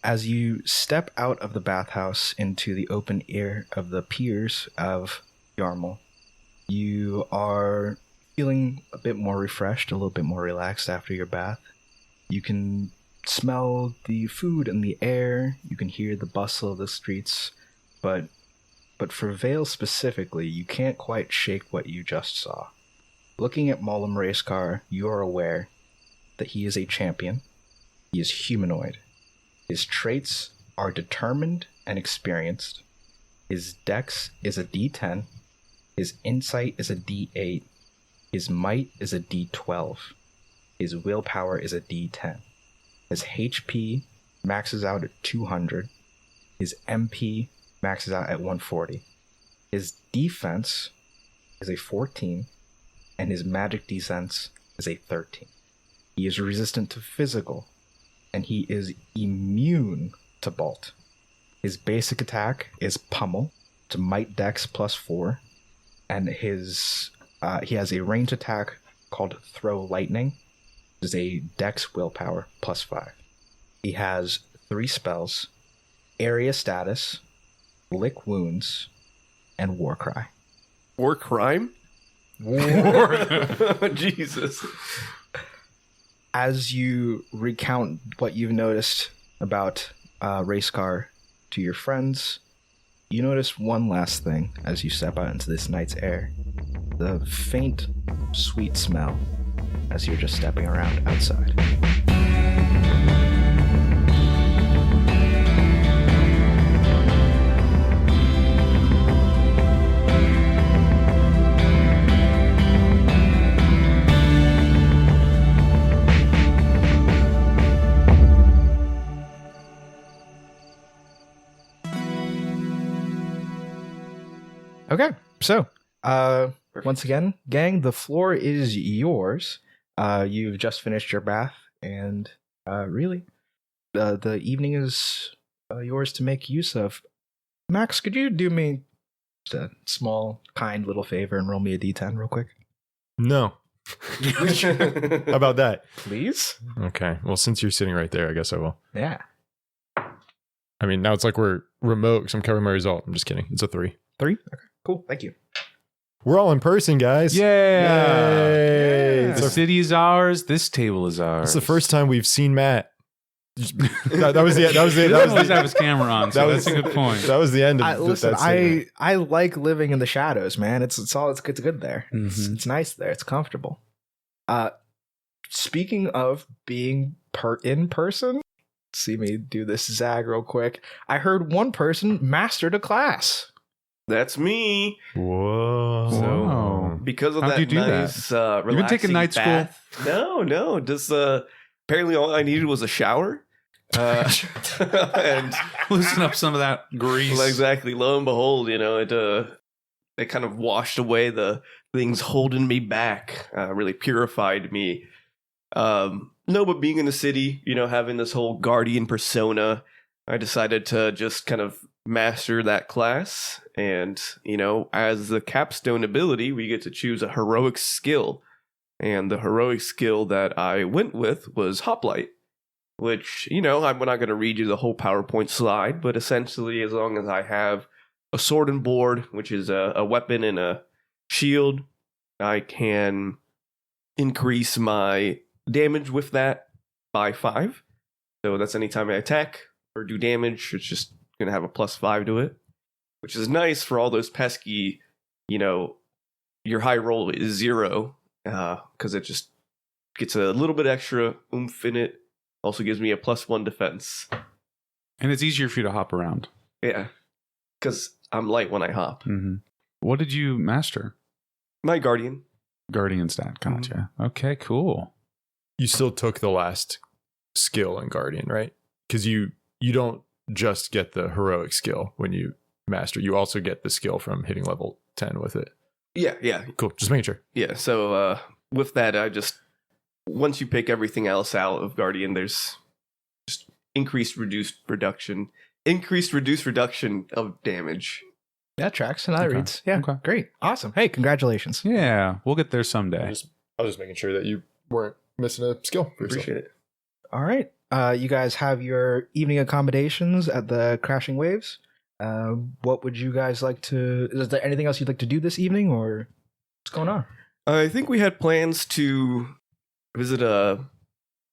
As you step out of the bathhouse into the open air of the piers of Yarmul, you are feeling a bit more refreshed, a little bit more relaxed after your bath. You can smell the food in the air, you can hear the bustle of the streets, but for Vale specifically, you can't quite shake what you just saw. Looking at Mollum Racecar, you are aware that he is a champion. He is humanoid. His traits are determined and experienced. His dex is a D10. His insight is a D8. His might is a D12. His willpower is a D10. His HP maxes out at 200. His MP maxes out at 140. His defense is a 14. And his magic defense is a 13. He is resistant to physical, and he is immune to Bolt. His basic attack is Pummel, to Might Dex +4, and he has a range attack called Throw Lightning, which is a Dex Willpower +5. He has 3 spells: Area Status, Lick Wounds, and War Cry. War Crime? War. Jesus. As you recount what you've noticed about Racecar to your friends, you notice one last thing as you step out into this night's air. The faint, sweet smell as you're just stepping around outside. Okay, so once again, gang, the floor is yours. You've just finished your bath, and really, the evening is yours to make use of. Max, could you do me just a small, kind little favor and roll me a d10 real quick? No. How about that? Please? Okay. Well, since you're sitting right there, I guess I will. Yeah. I mean, now it's like we're remote because I'm covering my result. I'm just kidding. It's a 3. 3? Okay, cool. Thank you. We're all in person, guys. Yay! Yay. The city is ours. This table is ours. It's the first time we've seen Matt. that was the He doesn't always have his camera on, so that's a good point. That was the end of listen, that segment. I like living in the shadows, man. It's good there. Mhm. It's nice there. It's comfortable. Speaking of being in person, see me do this zag real quick. I heard one person mastered a class. That's me. Whoa. Whoa. Because of How'd that you do nice, You've been taking night bath. No. Just apparently all I needed was a shower. And Loosen up some of that grease. well, exactly. Lo and behold, it kind of washed away the things holding me back. Really purified me. No, but being in the city, having this whole guardian persona, I decided to just kind of master that class. And, as the capstone ability, we get to choose a heroic skill. And the heroic skill that I went with was Hoplite, which, I'm not going to read you the whole PowerPoint slide, but essentially, as long as I have a sword and board, which is a weapon and a shield, I can increase my damage with that by 5. So that's anytime I attack or do damage, it's just going to have a +5 to it, which is nice for all those pesky, your high roll is 0, because it just gets a little bit extra oomph in it. Also gives me a +1 defense. And it's easier for you to hop around. Yeah, because I'm light when I hop. Mm-hmm. What did you master? My guardian. Guardian stat. Gotcha. Okay, cool. You still took the last skill in Guardian, right? Because you don't just get the heroic skill when you master. You also get the skill from hitting level 10 with it. Yeah. Cool. Just making sure. Yeah, so with that, once you pick everything else out of Guardian, there's just increased reduced reduction of damage. That tracks and that Okay. reads. Yeah, Okay. great. Awesome. Hey, congratulations. Yeah, we'll get there someday. I was just making sure that you weren't missing a skill. For yourself. Appreciate it. All right. You guys have your evening accommodations at the Crashing Waves. What would you guys like to... Is there anything else you'd like to do this evening, or what's going on? I think we had plans to visit a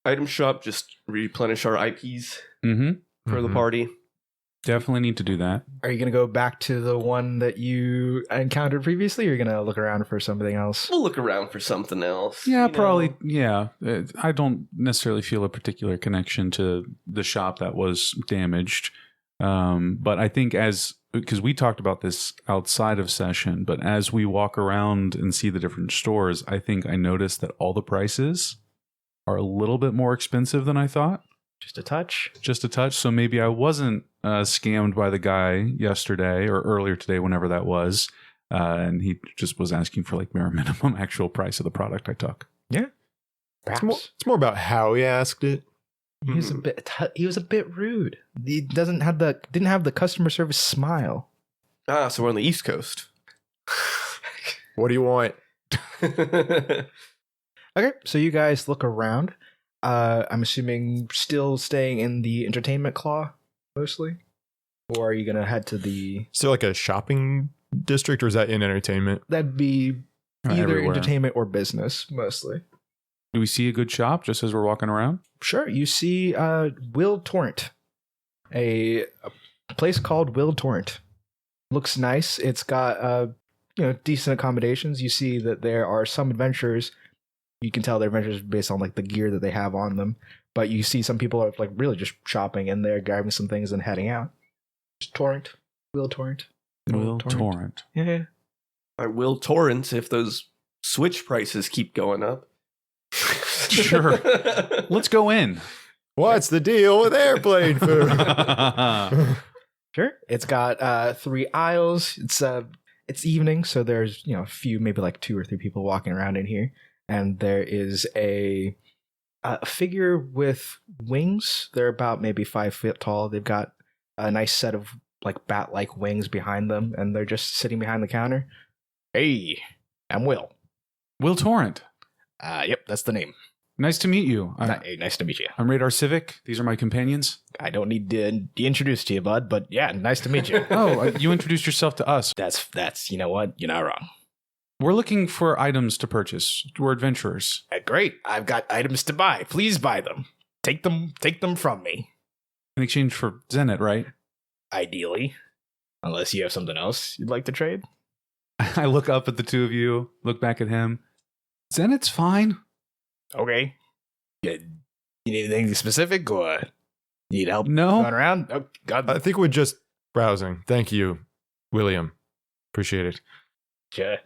item shop, just replenish our IPs for the party. Definitely need to do that. Are you going to go back to the one that you encountered previously, or are you going to look around for something else? We'll look around for something else. Yeah, you probably. know? Yeah. I don't necessarily feel a particular connection to the shop that was damaged. But I think because we talked about this outside of session, but as we walk around and see the different stores, I think I noticed that all the prices are a little bit more expensive than I thought. Just a touch? Just a touch. So maybe I wasn't scammed by the guy yesterday or earlier today, whenever that was. And he just was asking for like bare minimum actual price of the product I took. Yeah. It's more about how he asked it. He was a bit rude. He didn't have the customer service smile. So we're on the East Coast. What do you want? Okay, so you guys look around. I'm assuming still staying in the entertainment claw mostly, or are you gonna head to the? Is there like a shopping district, or is that in entertainment? That'd be either Everywhere. entertainment or business mostly. Do we see a good shop just as we're walking around? Sure, you see Will Torrent, a place called Will Torrent. Looks nice. It's got decent accommodations. You see that there are some adventures. You can tell they're adventures based on like the gear that they have on them. But you see some people are like really just shopping in there, grabbing some things and heading out. Just Torrent. Will Torrent. Will Torrent. Yeah. I will torrent if those Switch prices keep going up. Sure. Let's go in. What's the deal with airplane food? Sure. It's got 3 aisles. It's evening, so there's a few, maybe like 2 or 3 people walking around in here, and there is a figure with wings. They're about maybe 5 feet tall. They've got a nice set of like bat-like wings behind them, and they're just sitting behind the counter. Hey, I'm Will. Will Torrent. Yep, that's the name. Nice to meet you. Hey, nice to meet you. I'm Radar Civic. These are my companions. I don't need to be introduced to you, bud, but yeah, nice to meet you. Oh, you introduced yourself to us. That's you know what? You're not wrong. We're looking for items to purchase. We're adventurers. Great. I've got items to buy. Please buy them. Take them from me. In exchange for Zenit, right? Ideally. Unless you have something else you'd like to trade. I look up at the two of you, look back at him. Zenit's fine. Okay. Yeah, you need anything specific, or need help No. going around? Oh, God. I think we're just browsing. Thank you, William. Appreciate it. Sure.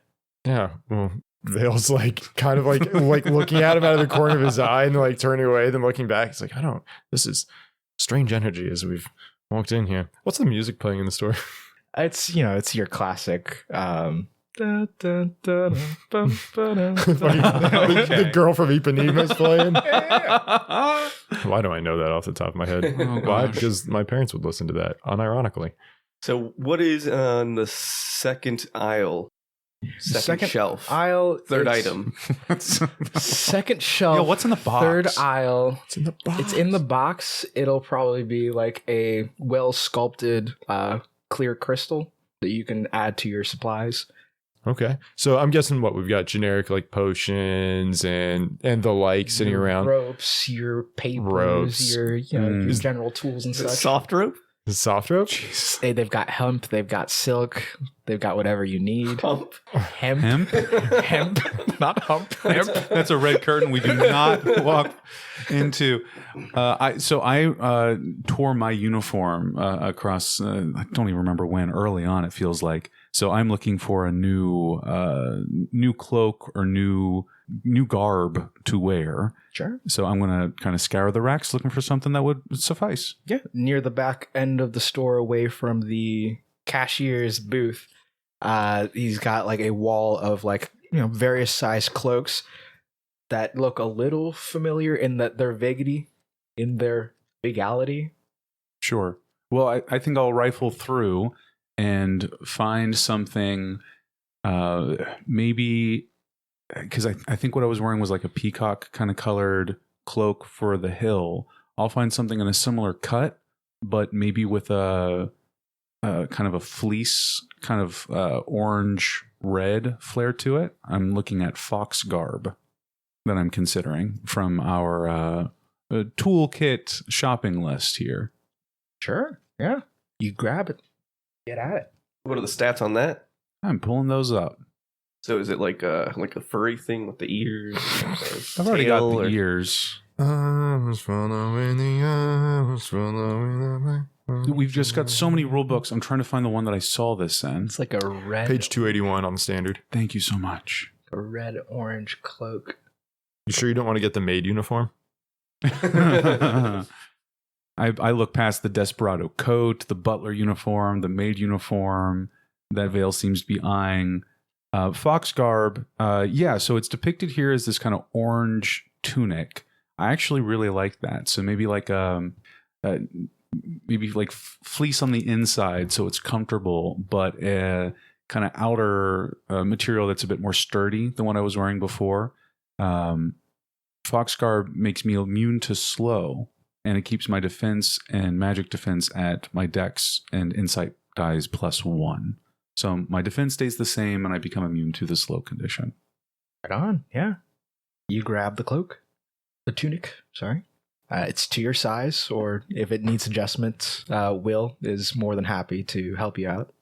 Yeah. Well, Vale's like kind of like looking at him out of the corner of his eye and like turning away, then looking back. It's like, this is strange energy as we've walked in here. What's the music playing in the store? It's your classic The girl from Ipanema is playing. Why do I know that off the top of my head? Oh, Why? gosh. Because my parents would listen to that, unironically. So what is on the second aisle? Second shelf. aisle. Third it's- item. Second shelf. Yo, what's in the box? Third aisle. It's in the box. It's in the box. It'll probably be like a well sculpted clear crystal that you can add to your supplies. Okay. So I'm guessing what we've got generic like potions and the like sitting Your around. ropes, your papers, Ropes. your your Is- general tools and such. Soft rope? Soft rope? They've got hemp, they've got silk, they've got whatever you need. Pump. Hemp, Hemp? hemp, not hump. Hemp. That's a red curtain we do not walk into. I tore my uniform across. I don't even remember when. Early on, it feels like. So I'm looking for a new cloak or new garb to wear. Sure. So I'm going to kind of scour the racks looking for something that would suffice. Yeah, near the back end of the store, away from the cashier's booth, he's got like a wall of like various size cloaks that look a little familiar in that their vaguity, in their vigality. Sure. Well, I think I'll rifle through and find something, maybe, because I think what I was wearing was like a peacock kind of colored cloak for the hill. I'll find something in a similar cut, but maybe with a kind of a fleece, kind of orange red flare to it. I'm looking at fox garb that I'm considering from our toolkit shopping list here. Sure. Yeah. You grab it. Get at it. What are the stats on that? I'm pulling those up. So is it like a furry thing with the ears? I've already got the ears. I was following the We've just got so many rule books. I'm trying to find the one that I saw this in. It's like a red, Page 281 on the standard. Thank you so much. a red orange cloak. You sure you don't want to get the maid uniform? I look past the Desperado coat, the butler uniform, the maid uniform that Vale seems to be eyeing. Fox garb, yeah, so it's depicted here as this kind of orange tunic. I actually really like that. So maybe like fleece on the inside so it's comfortable, but a kind of outer material that's a bit more sturdy than what I was wearing before. Fox garb makes me immune to slow, and it keeps my defense and magic defense at my dex and insight dies +1. So my defense stays the same, and I become immune to the slow condition. Right on. Yeah. You grab the cloak. The tunic, sorry. It's to your size, or if it needs adjustments, Will is more than happy to help you out.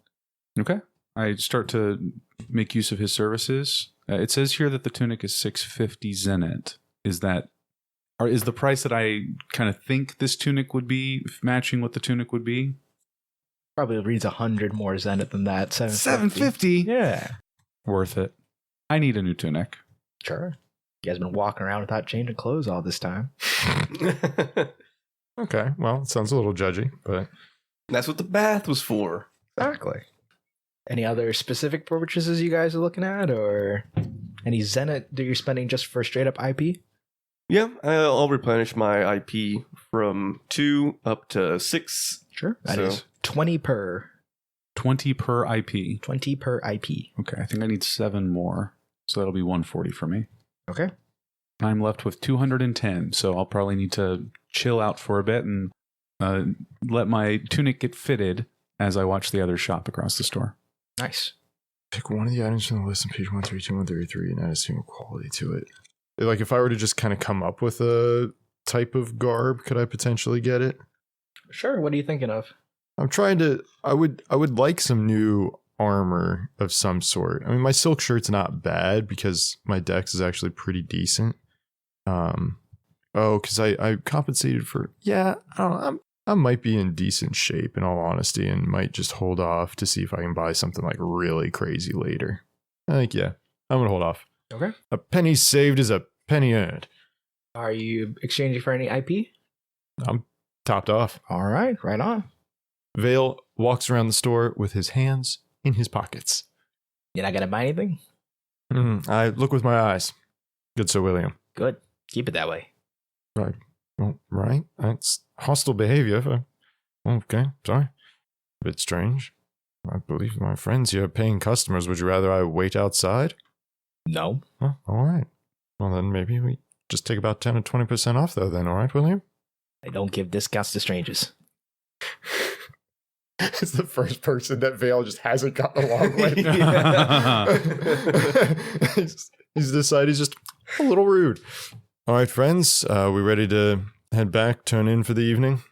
Okay. I start to make use of his services. It says here that the tunic is 650 zenit. Is the price that I kind of think this tunic would be matching what the tunic would be? Probably reads 100 more zenit than that. 750? Yeah. Worth it. I need a new tunic. Sure. You guys been walking around without changing clothes all this time. Okay, well, it sounds a little judgy, but That's what the bath was for. Exactly. Any other specific purchases you guys are looking at, or any zenit that you're spending just for straight up IP? Yeah, I'll replenish my IP from 2 up to 6. Sure. That So- is 20 per. 20 per IP. 20 per IP. Okay, I think I need 7 more. So that'll be 140 for me. Okay. I'm left with 210, so I'll probably need to chill out for a bit and let my tunic get fitted as I watch the others shop across the store. Nice. pick one of the items from the list on page 132, 133, and add a single quality to it. Like, if I were to just kind of come up with a type of garb, could I potentially get it? Sure. What are you thinking of? I'm trying to. I would like some new armor of some sort. I mean, my silk shirt's not bad because my dex is actually pretty decent. Because I compensated for. Yeah, I don't know. I might be in decent shape, in all honesty, and might just hold off to see if I can buy something like really crazy later. I think, yeah, I'm gonna hold off. Okay. A penny saved is a penny earned. Are you exchanging for any IP? I'm topped off. All right. Right on. Vale walks around the store with his hands in his pockets. You're not going to buy anything? I look with my eyes. Good Sir William. Good. Keep it that way. Right. Well, right. That's hostile behavior. Okay. Sorry. A bit strange. I believe my friends here are paying customers. Would you rather I wait outside? No. Oh, all right. Well, then maybe we just take about 10 or 20% off, though, then. All right, William? I don't give discounts to strangers. It's the first person that Vale just hasn't gotten along with. He's decided he's just a little rude. All right, friends, we ready to head back, turn in for the evening?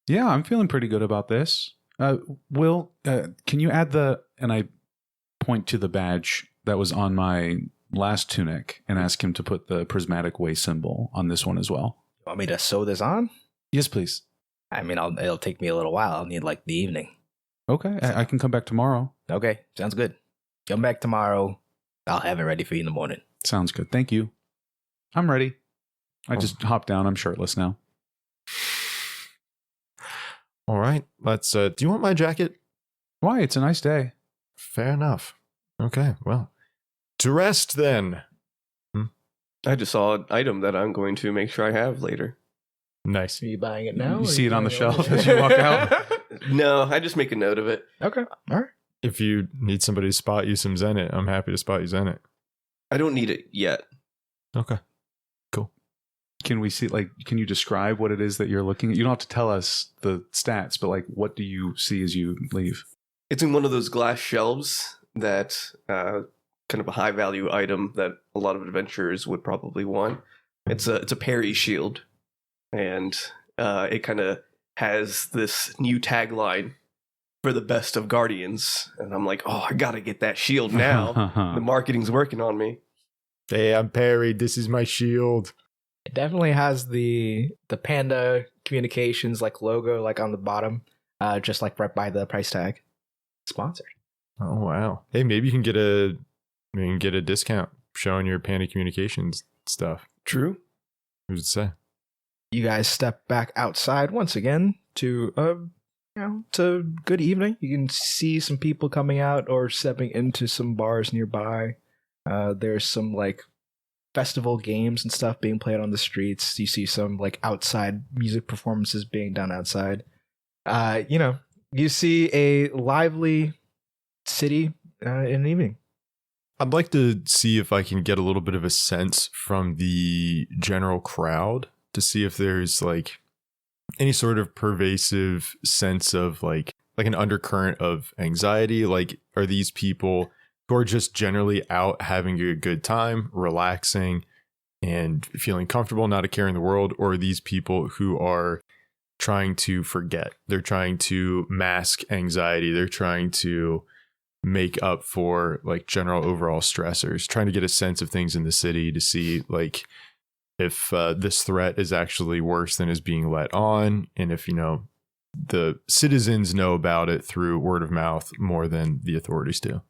Yeah, I'm feeling pretty good about this. Will, can you add and I point to the badge that was on my last tunic and ask him to put the prismatic way symbol on this one as well. You want me to sew this on? Yes, please. I mean, it'll take me a little while. I'll need like the evening. Okay, I can come back tomorrow. Okay, sounds good. Come back tomorrow. I'll have it ready for you in the morning. Sounds good. Thank you. I'm ready. I just hopped down. I'm shirtless now. All right, let's. Do you want my jacket? Why? It's a nice day. Fair enough. Okay, well, to rest then. I just saw an item that I'm going to make sure I have later. Nice. Are you buying it now? You or see you it on the buying shelf as you walk out? No, I just make a note of it. Okay, all right. If you need somebody to spot you some Zenit, I'm happy to spot you Zenit. I don't need it yet. Okay. Cool. can we see, like, can you describe what it is that you're looking at? You don't have to tell us the stats, but like, what do you see as you leave? It's in one of those glass shelves that kind of a high value item that a lot of adventurers would probably want. It's a parry shield, and it kind of has this new tagline for the best of guardians. And I'm like, oh, I gotta get that shield now. The marketing's working on me. Hey, I'm parried. This is my shield. It definitely has the Panda Communications like logo like on the bottom, just like right by the price tag. Sponsored. Oh wow. Hey, maybe you can get a discount showing your Panda Communications stuff. True. Who's to say? You guys step back outside once again to to good evening. You can see some people coming out or stepping into some bars nearby. There's some like festival games and stuff being played on the streets. You see some like outside music performances being done outside. You see a lively city in the evening. I'd like to see if I can get a little bit of a sense from the general crowd to see if there's like any sort of pervasive sense of like an undercurrent of anxiety. Like, are these people who are just generally out having a good time, relaxing and feeling comfortable, not a care in the world? Or are these people who are trying to forget? They're trying to mask anxiety. They're trying to make up for like general overall stressors, trying to get a sense of things in the city to see like if this threat is actually worse than is being let on, and if the citizens know about it through word of mouth more than the authorities do.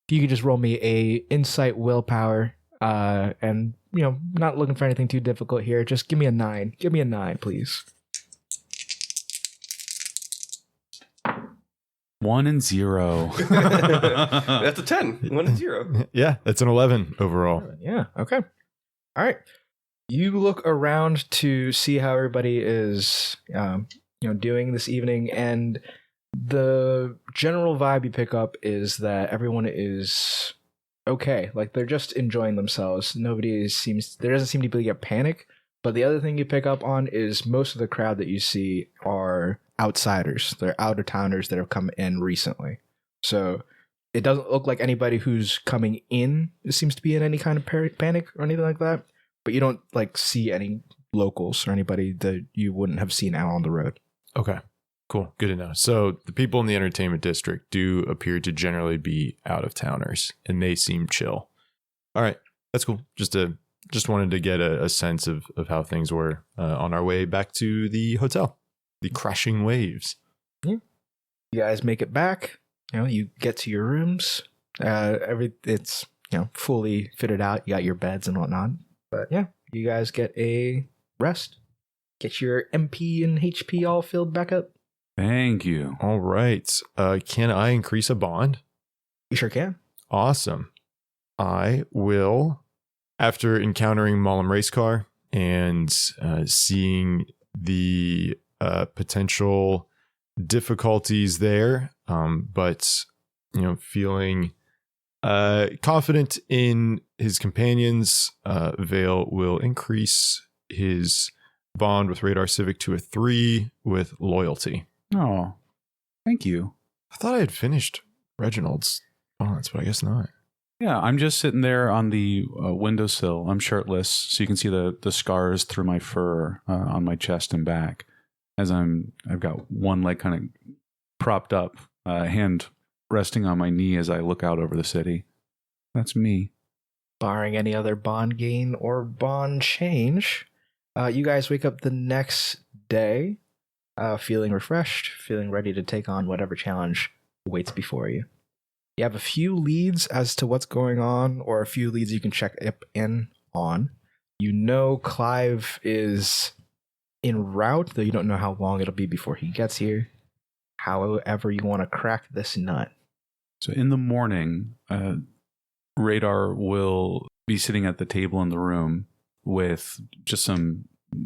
If you could just roll me a insight willpower, and not looking for anything too difficult here. Just give me a 9. Give me a 9, please. 1 and 0. That's a 10. 1 and 0. Yeah, that's an 11 overall. Yeah. Okay. All right. You look around to see how everybody is, doing this evening, and the general vibe you pick up is that everyone is okay. Like they're just enjoying themselves. There doesn't seem to be a panic. But the other thing you pick up on is most of the crowd that you see are outsiders. They're out-of-towners that have come in recently. So it doesn't look like anybody who's coming in seems to be in any kind of panic or anything like that. But you don't like see any locals or anybody that you wouldn't have seen out on the road. Okay, cool. Good to know. So the people in the entertainment district do appear to generally be out-of-towners, and they seem chill. All right, that's cool. Just wanted to get a sense of how things were on our way back to the hotel. The crashing waves. Yeah. You guys make it back. You get to your rooms. It's fully fitted out. You got your beds and whatnot. But yeah, you guys get a rest. Get your MP and HP all filled back up. Thank you. All right. Can I increase a bond? You sure can. Awesome. I will, after encountering Malam Racecar and seeing the potential difficulties there, but feeling confident in his companions, Vale will increase his bond with Radar Civic to a 3 with loyalty. Oh, thank you. I thought I had finished Reginald's bonds, but I guess not. Yeah, I'm just sitting there on the windowsill. I'm shirtless, so you can see the scars through my fur on my chest and back. As I've got one leg kind of propped up, hand resting on my knee as I look out over the city. That's me. Barring any other bond gain or bond change, you guys wake up the next day feeling refreshed, feeling ready to take on whatever challenge waits before you. You have a few leads as to what's going on, or a few leads you can check up in on. Clive is en route, though you don't know how long it'll be before he gets here. However you want to crack this nut. So in the morning, Radar will be sitting at the table in the room with just some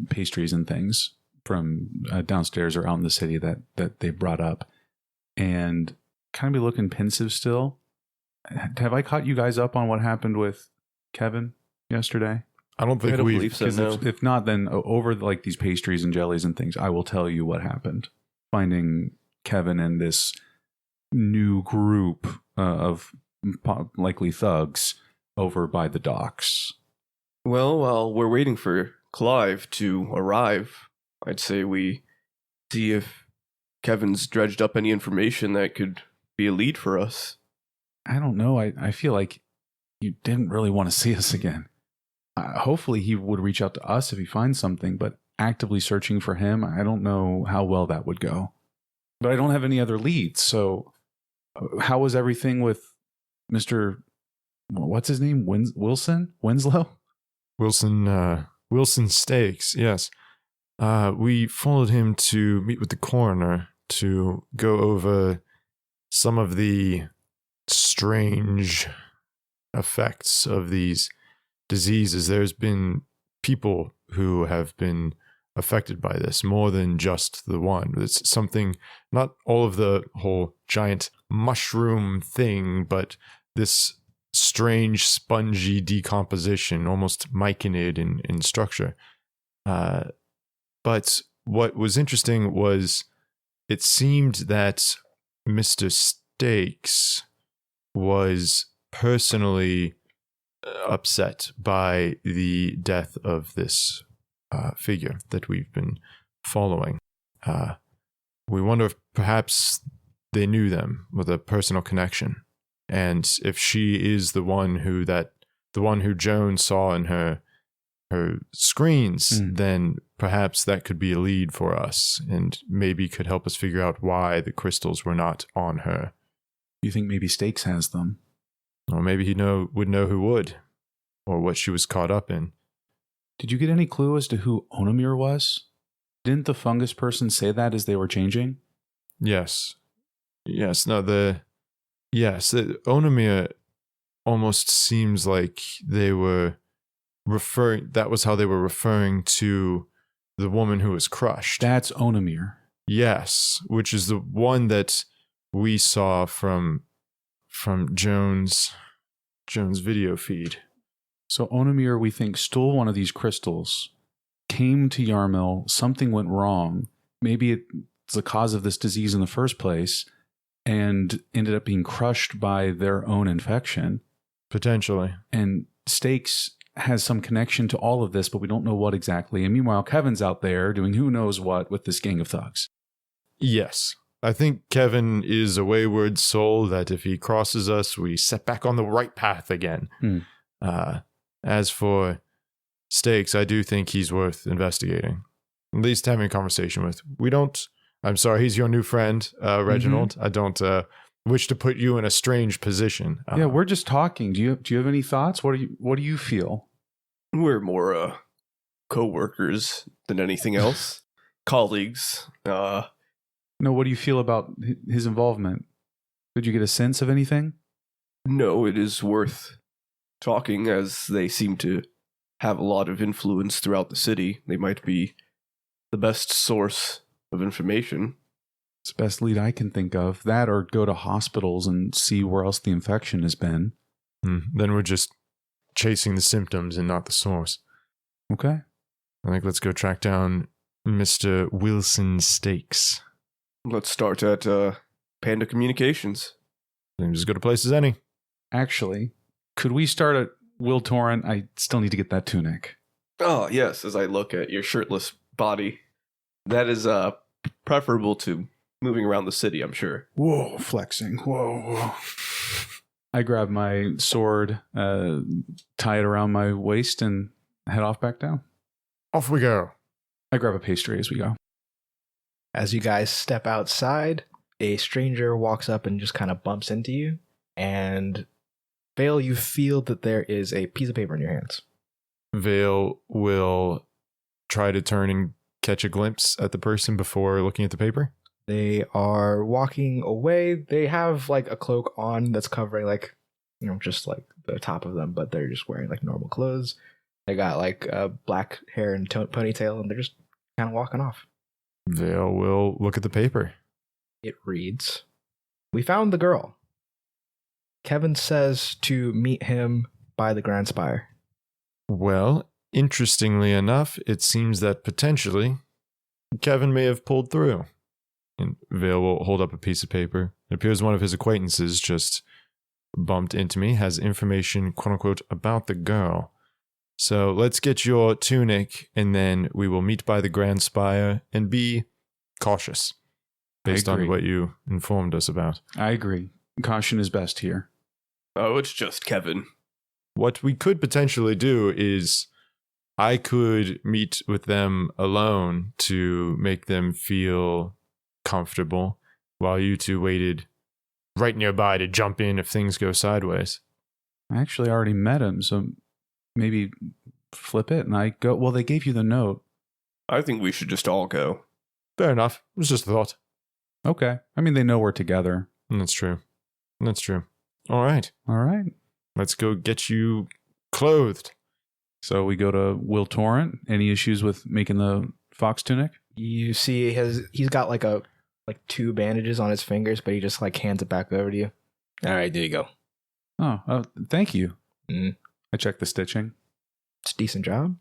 pastries and things from downstairs or out in the city that they brought up, and kind of be looking pensive still. Have I caught you guys up on what happened with Kevin yesterday? I don't think I don't we've. believe so. Because No. if not, then over like these pastries and jellies and things, I will tell you what happened. Finding Kevin and this new group of likely thugs over by the docks. Well, while we're waiting for Clive to arrive, I'd say we see if Kevin's dredged up any information that could be a lead for us. I don't know. I feel like you didn't really want to see us again. Hopefully he would reach out to us if he finds something, but actively searching for him, I don't know how well that would go. But I don't have any other leads, so how was everything with Mr. What's his name? Wilson? Winslow? Wilson Stakes, yes. We followed him to meet with the coroner to go over some of the strange effects of these diseases. There's been people who have been affected by this, more than just the one. It's something, not all of the whole giant mushroom thing, but this strange spongy decomposition, almost myconid in structure. But what was interesting was it seemed that Mr. Stakes was personally upset by the death of this figure that we've been following. We wonder if perhaps they knew them with a personal connection, and if she is the one who Joan saw in her screens, then perhaps that could be a lead for us, and maybe could help us figure out why the crystals were not on her. You think maybe Stakes has them? Or maybe he would know who would, or what she was caught up in. Did you get any clue as to who Onamir was? Didn't the fungus person say that as they were changing? Yes. Onamir almost seems like they were that was how they were referring to the woman who was crushed. That's Onamir. Yes, which is the one that we saw from Joan's video feed. So Onamir, we think, stole one of these crystals, came to Yarmil, something went wrong. Maybe it's the cause of this disease in the first place, and ended up being crushed by their own infection. Potentially. And Stakes has some connection to all of this, but we don't know what exactly. And meanwhile, Kevin's out there doing who knows what with this gang of thugs. Yes. I think Kevin is a wayward soul that if he crosses us, we set back on the right path again. As for Stakes, I do think he's worth investigating. At least having a conversation with. I'm sorry, he's your new friend, Reginald. I don't wish to put you in a strange position. Yeah, we're just talking. Do you have any thoughts? What do you feel? We're more co-workers than anything else. Colleagues. No, what do you feel about his involvement? Did you get a sense of anything? No, it is worth talking, as they seem to have a lot of influence throughout the city. They might be the best source of information. It's the best lead I can think of. That or go to hospitals and see where else the infection has been. Then we're just chasing the symptoms and not the source. Okay. I think let's go track down Mr. Wilson Stakes. Let's start at Panda Communications. Seems as good a place as any. Actually, could we start at Will Torrent? I still need to get that tunic. Oh, yes, as I look at your shirtless body. That is preferable to moving around the city, I'm sure. Whoa, flexing. Whoa. I grab my sword, tie it around my waist, and head off back down. Off we go. I grab a pastry as we go. As you guys step outside, a stranger walks up and just kind of bumps into you. And Vale, you feel that there is a piece of paper in your hands. Vale will try to turn and catch a glimpse at the person before looking at the paper. They are walking away. They have like a cloak on that's covering like, just like the top of them, but they're just wearing like normal clothes. They got like black hair and ponytail, and they're just kind of walking off. Vale will look at the paper. It reads, "We found the girl. Kevin says to meet him by the Grand Spire." Well, Interestingly enough, it seems that potentially Kevin may have pulled through. And Vale will hold up a piece of paper. It appears one of his acquaintances just bumped into me, has information, quote unquote, about the girl. So let's get your tunic, and then we will meet by the Grand Spire and be cautious based on what you informed us about. I agree. Caution is best here. Oh, it's just Kevin. What we could potentially do is I could meet with them alone to make them feel comfortable while you two waited right nearby to jump in if things go sideways. I actually already met him, so maybe flip it and I go. Well, they gave you the note. I think we should just all go. Fair enough. It was just a thought. Okay. I mean, they know we're together. That's true. That's true. All right. All right. Let's go get you clothed. So we go to Will Torrent. Any issues with making the fox tunic? You see he's got like 2 bandages on his fingers, but he just like hands it back over to you. All right, there you go. Oh, thank you. Mm. I checked the stitching. It's a decent job.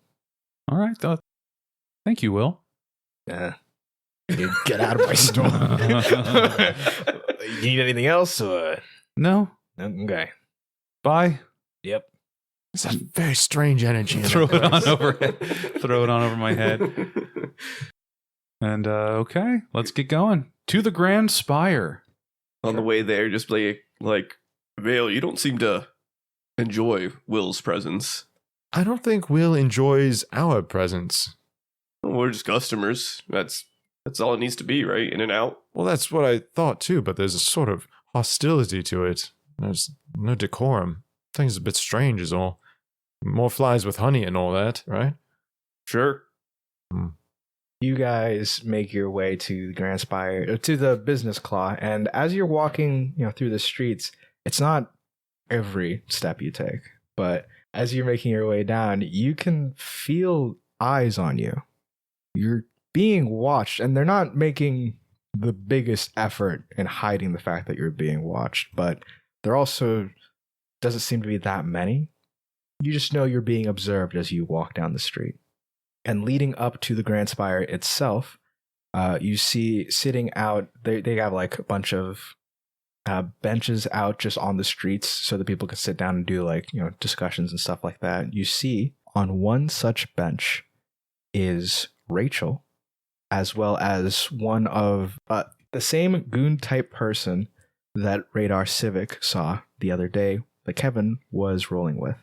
All right. Thank you, Will. Dude, get out of my store. You need anything else? No. Okay. Bye. Yep. It's a very strange energy. Throw it on over. Throw it on over my head. And okay, let's get going to the Grand Spire. On the way there, just like Vale, you don't seem to enjoy Will's presence. I don't think Will enjoys our presence. We're just customers. That's all it needs to be, right? In and out. Well, that's what I thought too, but there's a sort of hostility to it. There's no decorum. Things a bit strange is all. More flies with honey and all that, right? Sure. You guys make your way to the Grand Spire, to the business claw, and as you're walking, through the streets, it's not every step you take, but as you're making your way down, you can feel eyes on you. You're being watched, and they're not making the biggest effort in hiding the fact that you're being watched, but there also doesn't seem to be that many. You just know you're being observed as you walk down the street. And leading up to the Grand Spire itself, you see sitting out, they have like a bunch of benches out just on the streets so that people can sit down and do discussions and stuff like that. You see on one such bench is Rachel, as well as one of the same goon type person that Radar Civic saw the other day that Kevin was rolling with.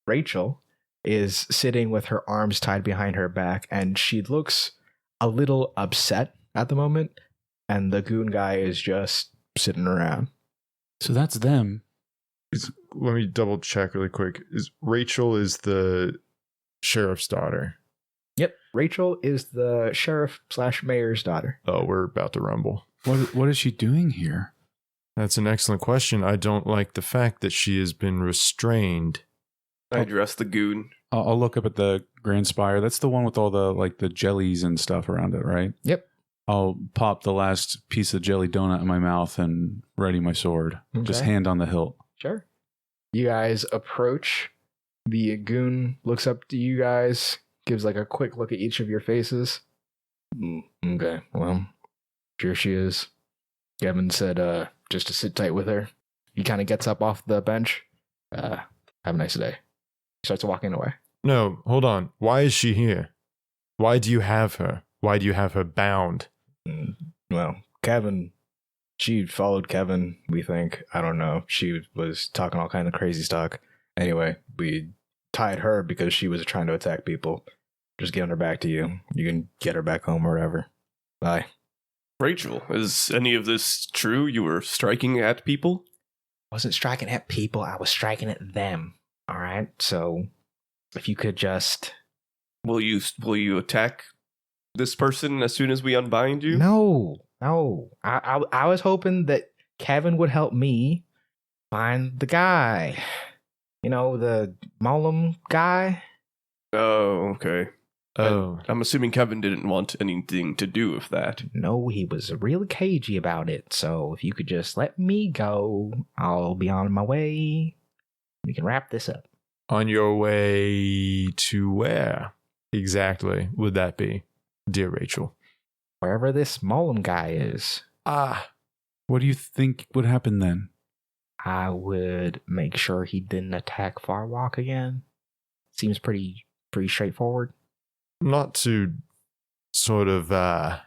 Rachel is sitting with her arms tied behind her back, and she looks a little upset at the moment, and the goon guy is just sitting around. So that's them. Let me double check really quick. Rachel is the sheriff's daughter? Yep, Rachel is the sheriff/mayor's daughter. Oh, we're about to rumble. What is she doing here? That's an excellent question. I don't like the fact that she has been restrained. I address the goon. I'll look up at the Grand Spire. That's the one with all the jellies and stuff around it, right? Yep. I'll pop the last piece of jelly donut in my mouth and ready my sword. Okay. Just hand on the hilt. Sure. You guys approach. The goon looks up to you guys, gives a quick look at each of your faces. Okay, well, here she is. Kevin said just to sit tight with her. He kind of gets up off the bench. Have a nice day. He starts walking away. No, hold on. Why is she here? Why do you have her? Why do you have her bound? Well, she followed Kevin, we think. I don't know. She was talking all kind of crazy stuff. Anyway, we tied her because she was trying to attack people. Just giving her back to you. You can get her back home or wherever. Bye. Rachel, is any of this true? You were striking at people? I wasn't striking at people. I was striking at them. All right. So if you could just... Will you attack this person as soon as we unbind you? No. I was hoping that Kevin would help me find the guy. The Mollum guy. Oh, okay. Oh. I'm assuming Kevin didn't want anything to do with that. No, he was really cagey about it. So if you could just let me go, I'll be on my way. We can wrap this up. On your way to where exactly would that be, dear Rachel? Wherever this Mollum guy is, What do you think would happen then? I would make sure he didn't attack Farwalk again. Seems pretty straightforward. Not to sort of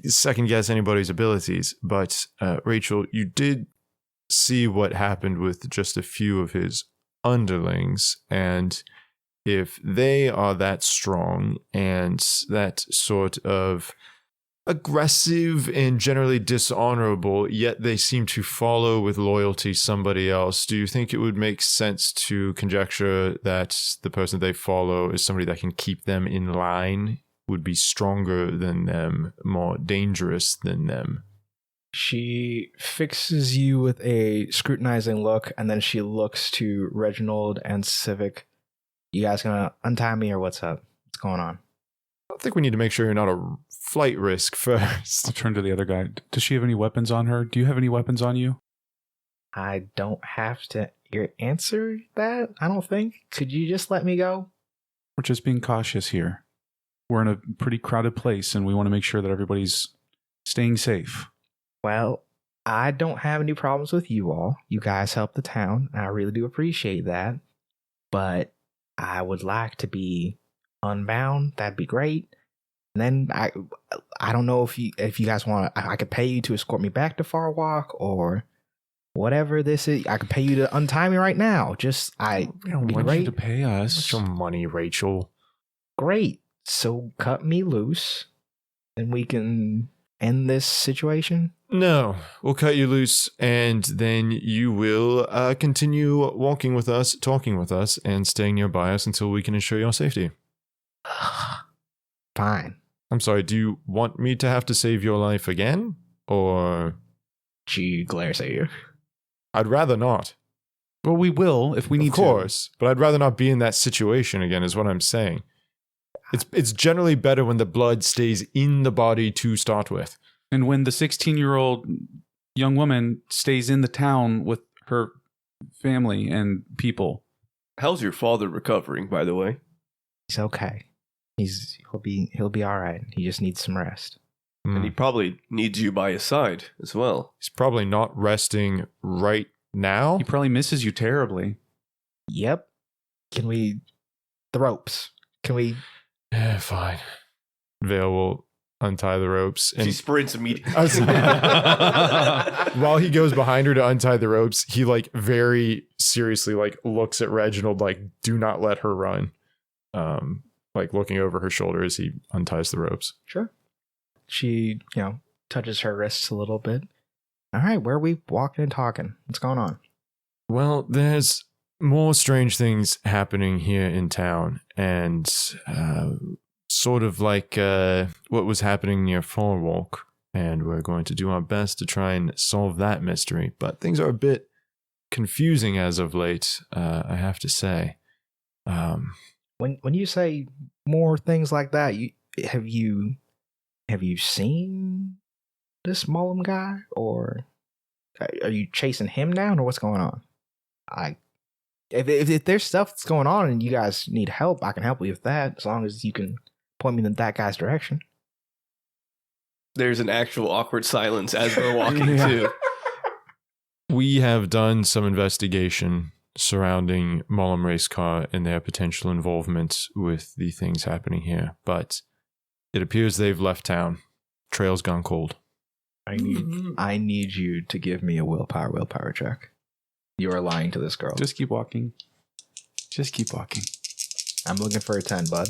second guess anybody's abilities, but Rachel, you did see what happened with just a few of his underlings, and if they are that strong and that sort of aggressive and generally dishonorable, yet they seem to follow with loyalty somebody else, do you think it would make sense to conjecture that the person they follow is somebody that can keep them in line, would be stronger than them, more dangerous than them? She fixes you with a scrutinizing look, and then she looks to Reginald and Civic. You guys gonna untie me or what's up? What's going on? I think we need to make sure you're not a flight risk first. I'll turn to the other guy. Does she have any weapons on her? Do you have any weapons on you? I don't have to answer that, I don't think. Could you just let me go? We're just being cautious here. We're in a pretty crowded place, and we want to make sure that everybody's staying safe. Well, I don't have any problems with you all. You guys help the town, and I really do appreciate that. But I would like to be unbound. That'd be great. And then I don't know if you guys want I could pay you to escort me back to Farwalk or whatever this is. I could pay you to untie me right now. Just We don't want you to pay us. What's your money, Rachel? Great. So cut me loose, and we can end this situation. No, we'll cut you loose, and then you will continue walking with us, talking with us, and staying nearby us until we can ensure your safety. Fine. I'm sorry, do you want me to have to save your life again? Or... She glares at you. I'd rather not. Well, we will if we need to. Of course, but I'd rather not be in that situation again, is what I'm saying. It's generally better when the blood stays in the body to start with. And when the 16-year-old young woman stays in the town with her family and people. How's your father recovering, by the way? He's okay. He'll be all right. He just needs some rest. And he probably needs you by his side as well. He's probably not resting right now. He probably misses you terribly. Yep. The ropes. Can we... Yeah, fine. Vale will untie the ropes. She sprints immediately. While he goes behind her to untie the ropes, he very seriously looks at Reginald do not let her run. Looking over her shoulder as he unties the ropes. Sure. She, touches her wrists a little bit. All right, where are we walking and talking? What's going on? Well, there's more strange things happening here in town, and sort of like what was happening near Farwalk, and we're going to do our best to try and solve that mystery. But things are a bit confusing as of late, I have to say. When you say more things like that, have you seen this Mollum guy, or are you chasing him down, or what's going on? If there's stuff that's going on and you guys need help, I can help you with that, as long as you can point me in that guy's direction. There's an actual awkward silence as we're walking too. We have done some investigation surrounding Mollum Racecar and their potential involvement with the things happening here, but it appears they've left town. Trail's gone cold. I need you to give me a willpower check. You are lying to this girl. Just keep walking. Just keep walking. I'm looking for a 10, bud.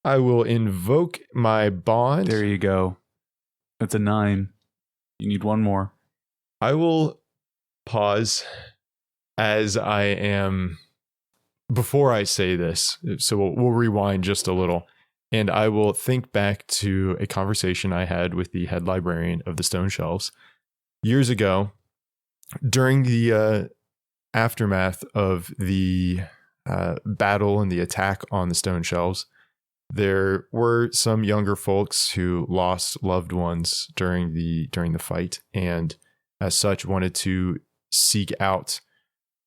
I will invoke my bond. There you go. That's a 9. You need one more. I will pause as I am, before I say this, so we'll rewind just a little, and I will think back to a conversation I had with the head librarian of the Stone Shelves years ago during the aftermath of the battle and the attack on the Stone Shelves. There were some younger folks who lost loved ones during the fight, and as such wanted to seek out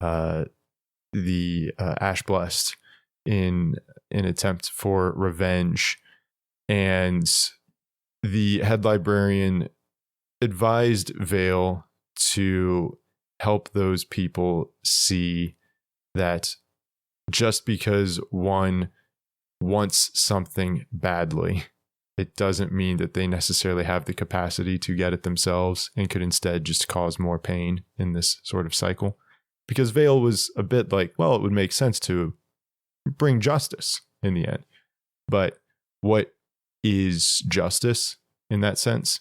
the Ash Blessed in an attempt for revenge. And the head librarian advised Vale to help those people see that just because one wants something badly, it doesn't mean that they necessarily have the capacity to get it themselves, and could instead just cause more pain in this sort of cycle. Because Vale was a bit like, well, it would make sense to bring justice in the end. But what is justice in that sense?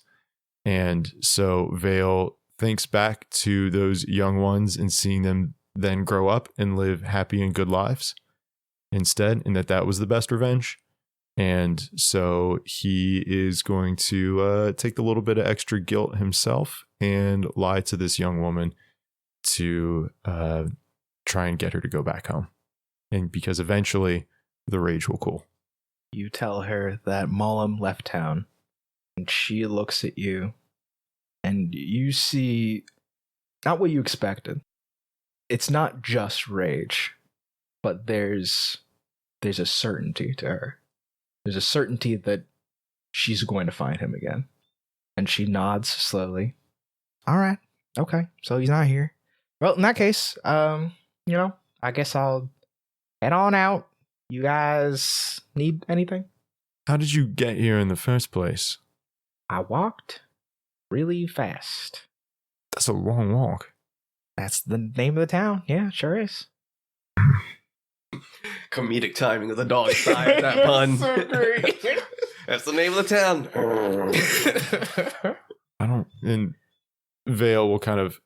And so Vale thinks back to those young ones and seeing them then grow up and live happy and good lives instead, and that was the best revenge. And so he is going to take a little bit of extra guilt himself and lie to this young woman to try and get her to go back home. And because eventually the rage will cool. You tell her that Mullum left town, and she looks at you, and you see not what you expected. It's not just rage, but there's a certainty to her. There's a certainty that she's going to find him again. And she nods slowly. All right. Okay. So he's not here. Well, in that case, I guess I'll head on out. You guys need anything? How did you get here in the first place? I walked really fast. That's a long walk. That's the name of the town. Yeah, sure is. Comedic timing of the dog side, that pun. So great. That's the name of the town. And Vale will kind of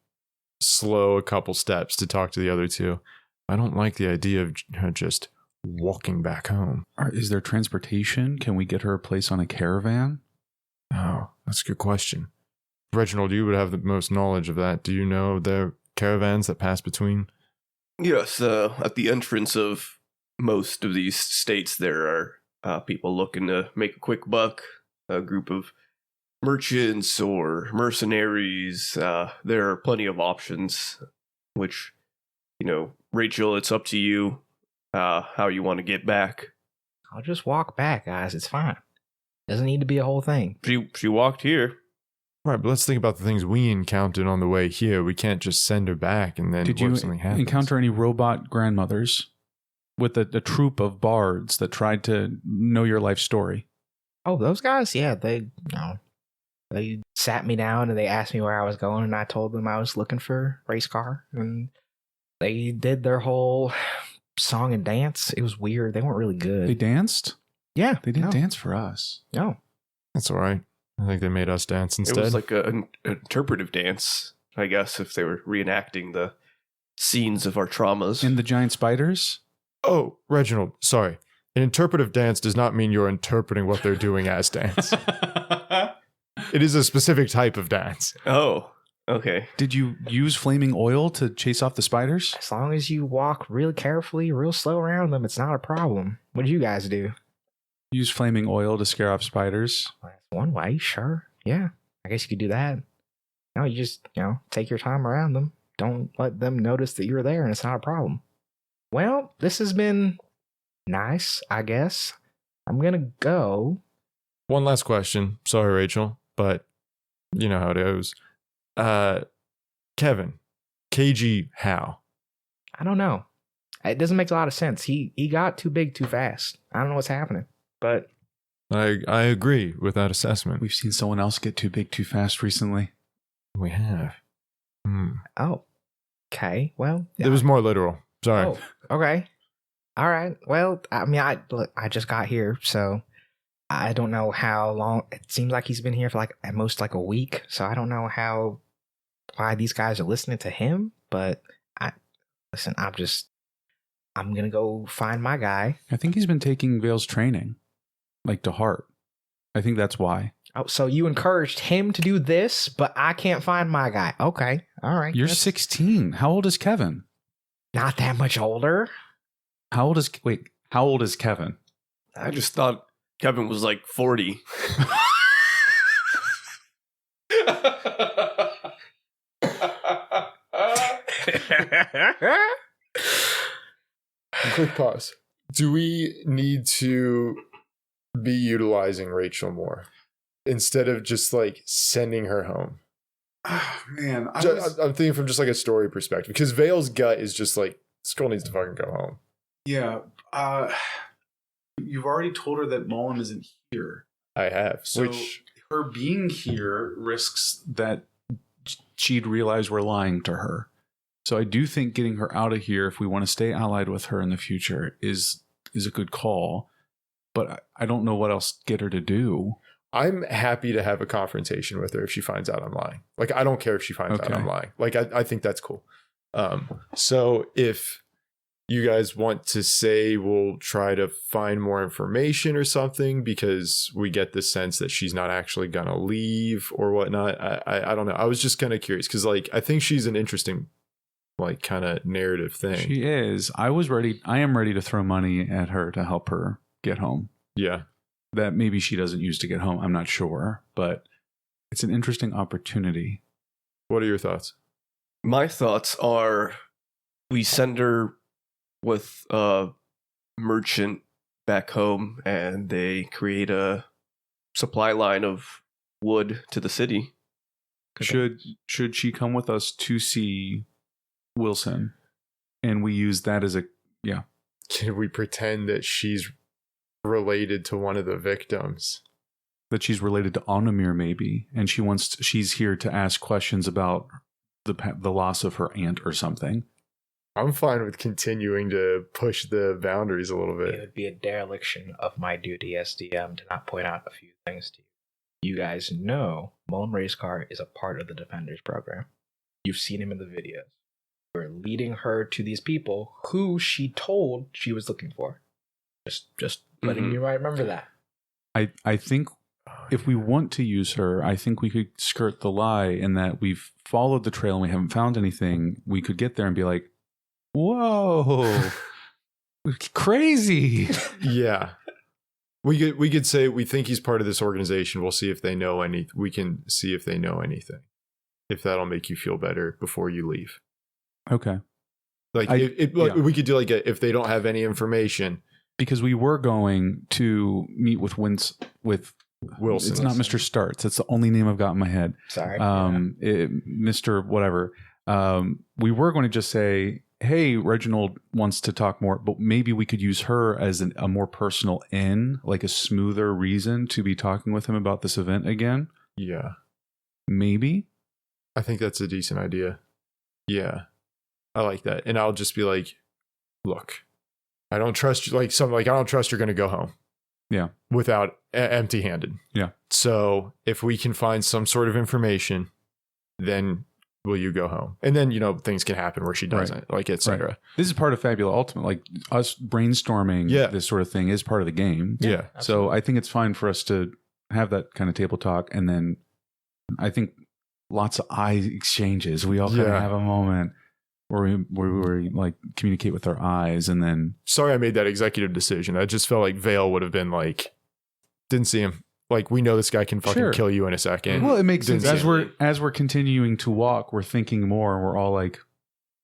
slow a couple steps to talk to the other two. I don't like the idea of her just walking back home. Is there transportation? Can we get her a place on a caravan? Oh, that's a good question. Reginald, you would have the most knowledge of that. Do you know there caravans that pass between? Yes, at the entrance of most of these states, there are people looking to make a quick buck, a group of merchants or mercenaries. There are plenty of options, which, Rachel, it's up to you how you want to get back. I'll just walk back, guys. It's fine. Doesn't need to be a whole thing. She walked here. Right, but let's think about the things we encountered on the way here. We can't just send her back and then Did you something happens. encounter any robot grandmothers with a troop of bards that tried to know your life story? Oh, those guys? Yeah, they sat me down and they asked me where I was going, and I told them I was looking for a race car, and they did their whole song and dance. It was weird. They weren't really good. They danced? Yeah. They didn't dance for us. No. That's all right. I think they made us dance instead. It was like an interpretive dance, I guess, if they were reenacting the scenes of our traumas. And the giant spiders? Oh, Reginald, sorry. An interpretive dance does not mean you're interpreting what they're doing as dance. It is a specific type of dance. Oh, okay. Did you use flaming oil to chase off the spiders? As long as you walk real carefully, real slow around them, it's not a problem. What did you guys do? Use flaming oil to scare off spiders? Well, that's one way, sure. Yeah, I guess you could do that. No, you just, take your time around them. Don't let them notice that you're there, and it's not a problem. Well, this has been nice, I guess. I'm going to go. One last question. Sorry, Rachel, but you know how it goes. Kevin, KG how? I don't know. It doesn't make a lot of sense. He got too big too fast. I don't know what's happening, but I agree with that assessment. We've seen someone else get too big too fast recently. We have. Oh, okay. Well, It was more literal. Sorry. Oh, okay. All right. Well, I mean, I just got here, so I don't know how long. It seems like he's been here for at most a week, so I don't know why these guys are listening to him. But I'm gonna go find my guy. I think he's been taking Vale's training, to heart. I think that's why. Oh, so you encouraged him to do this, but I can't find my guy. Okay. All right. You're 16. How old is Kevin? Not that much older. How old is Kevin? I just thought Kevin was 40. Quick pause. Do we need to be utilizing Rachel more instead of just like sending her home? Oh, man, I'm thinking from just like a story perspective, because Vale's gut is just like, this girl needs to fucking go home. yeah. You've already told her that Mullen isn't here. I have. So Which her being here risks that she'd realize we're lying to her. So I do think getting her out of here, if we want to stay allied with her in the future, is a good call. But I don't know what else to get her to do. I'm happy to have a confrontation with her if she finds out I'm lying. Like, I don't care if she finds out I'm lying. Like, I think that's cool. So if you guys want to say we'll try to find more information or something, because we get the sense that she's not actually gonna leave or whatnot. I don't know. I was just kind of curious because, like, I think she's an interesting, like, kind of narrative thing. She is. I am ready to throw money at her to help her get home. Yeah. That maybe she doesn't use to get home. I'm not sure, but it's an interesting opportunity. What are your thoughts? My thoughts are we send her with a merchant back home and they create a supply line of wood to the city. Should she come with us to see Wilson? And we use that as Can we pretend that she's related to one of the victims? That she's related to Onamir, maybe, and she's here to ask questions about the loss of her aunt or something. I'm fine with continuing to push the boundaries a little It bit. would be a dereliction of my duty as DM to not point out a few things to you. You guys know Mullen Racecar is a part of the Defenders program. You've seen him in the videos. We're leading her to these people who she told she was looking for. Just letting you remember that. I think if we want to use her, I think we could skirt the lie in that we've followed the trail and we haven't found anything. We could get there and be like, whoa, crazy. Yeah. We could say we think he's part of this organization. We'll see if they know we can see if they know anything. If that'll make you feel better before you leave. Okay. Like we could do like if they don't have any information. Because we were going to meet with Wilson. It's not Mr. Starts. It's the only name I've got in my head. Sorry. Mr. Whatever. We were going to just say, hey, Reginald wants to talk more, but maybe we could use her as a more personal in, like a smoother reason to be talking with him about this event again. Yeah. Maybe. I think that's a decent idea. Yeah. I like that. And I'll just be like, look, I don't trust you. I don't trust you're going to go home. Yeah. Without empty handed. Yeah. So if we can find some sort of information, then will you go home? And then, things can happen where she doesn't, like, etc. Right. This is part of Fabula Ultimate. Like, us brainstorming this sort of thing is part of the game. Yeah. So I think it's fine for us to have that kind of table talk. And then I think lots of eye exchanges. We all kind of have a moment where we like communicate with our eyes, and then. Sorry I made that executive decision. I just felt like Vale would have been like, didn't see him. Like, we know this guy can fucking kill you in a second. Well, it makes sense. As we're continuing to walk, we're thinking more, and we're all like,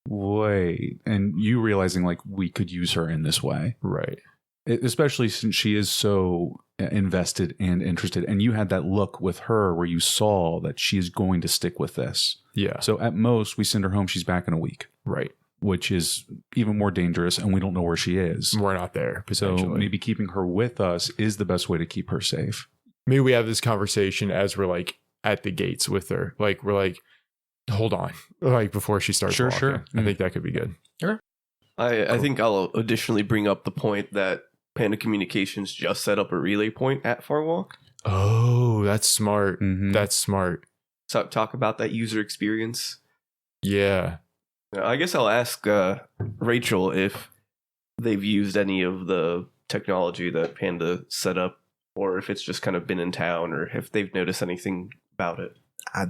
wait. And you realizing, like, we could use her in this way. Right. Especially since she is so invested and interested. And you had that look with her where you saw that she is going to stick with this. Yeah. So at most, we send her home. She's back in a week. Right. Which is even more dangerous, and we don't know where she is. We're not there, So maybe keeping her with us is the best way to keep her safe. Maybe we have this conversation as we're like at the gates with her. Like, we're like, hold on. Like, before she starts walking. Sure. I think that could be good. Sure. I think I'll additionally bring up the point that Panda Communications just set up a relay point at Farwalk. Oh, that's smart. Mm-hmm. That's smart. So talk about that user experience. Yeah. I guess I'll ask Rachel if they've used any of the technology that Panda set up, or if it's just kind of been in town, or if they've noticed anything about it.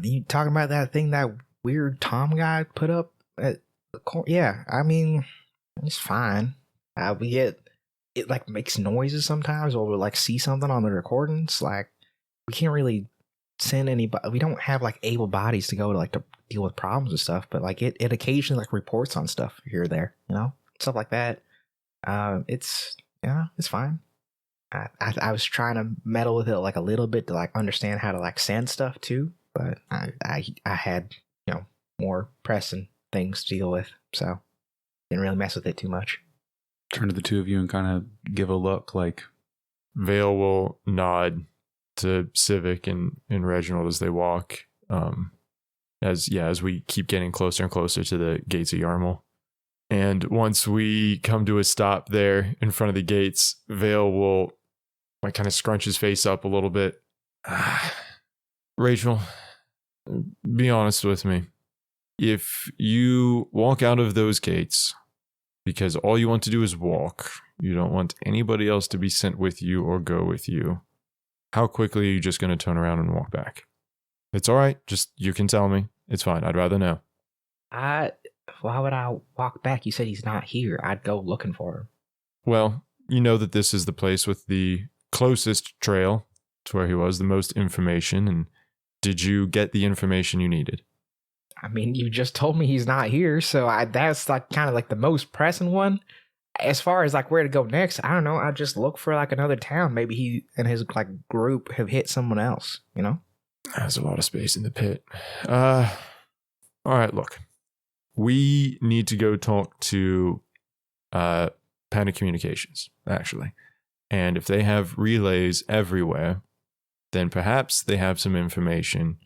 You talking about that thing that weird Tom guy put up at the corner? Yeah, I mean, it's fine. We get it, like, makes noises sometimes, or we'll like see something on the recordings. Like, we can't really send anybody. We don't have like able bodies to go to like to deal with problems and stuff. But like it occasionally like reports on stuff here or there, stuff like that. It's fine. I was trying to meddle with it like a little bit to like understand how to like send stuff too, but I had more pressing things to deal with, so didn't really mess with it too much. Turn to the two of you and kind of give a look like Vale will nod to Civic and Reginald as they walk. As we keep getting closer and closer to the gates of Yarmul. And once we come to a stop there in front of the gates, Vale will like kind of scrunch his face up a little bit. Rachel, be honest with me. If you walk out of those gates because all you want to do is walk, you don't want anybody else to be sent with you or go with you, how quickly are you just going to turn around and walk back? It's all right. Just, you can tell me. It's fine. I'd rather know. Why would I walk back? You said he's not here. I'd go looking for him. Well, you know that this is the place with the closest trail to where he was, the most information. And did you get the information you needed? I mean, you just told me he's not here, so that's like kind of like the most pressing one. As far as like where to go next, I don't know. I just look for like another town. Maybe he and his like group have hit someone else, There's a lot of space in the pit. All right, look. We need to go talk to Panda Communications, actually. And if they have relays everywhere, then perhaps they have some information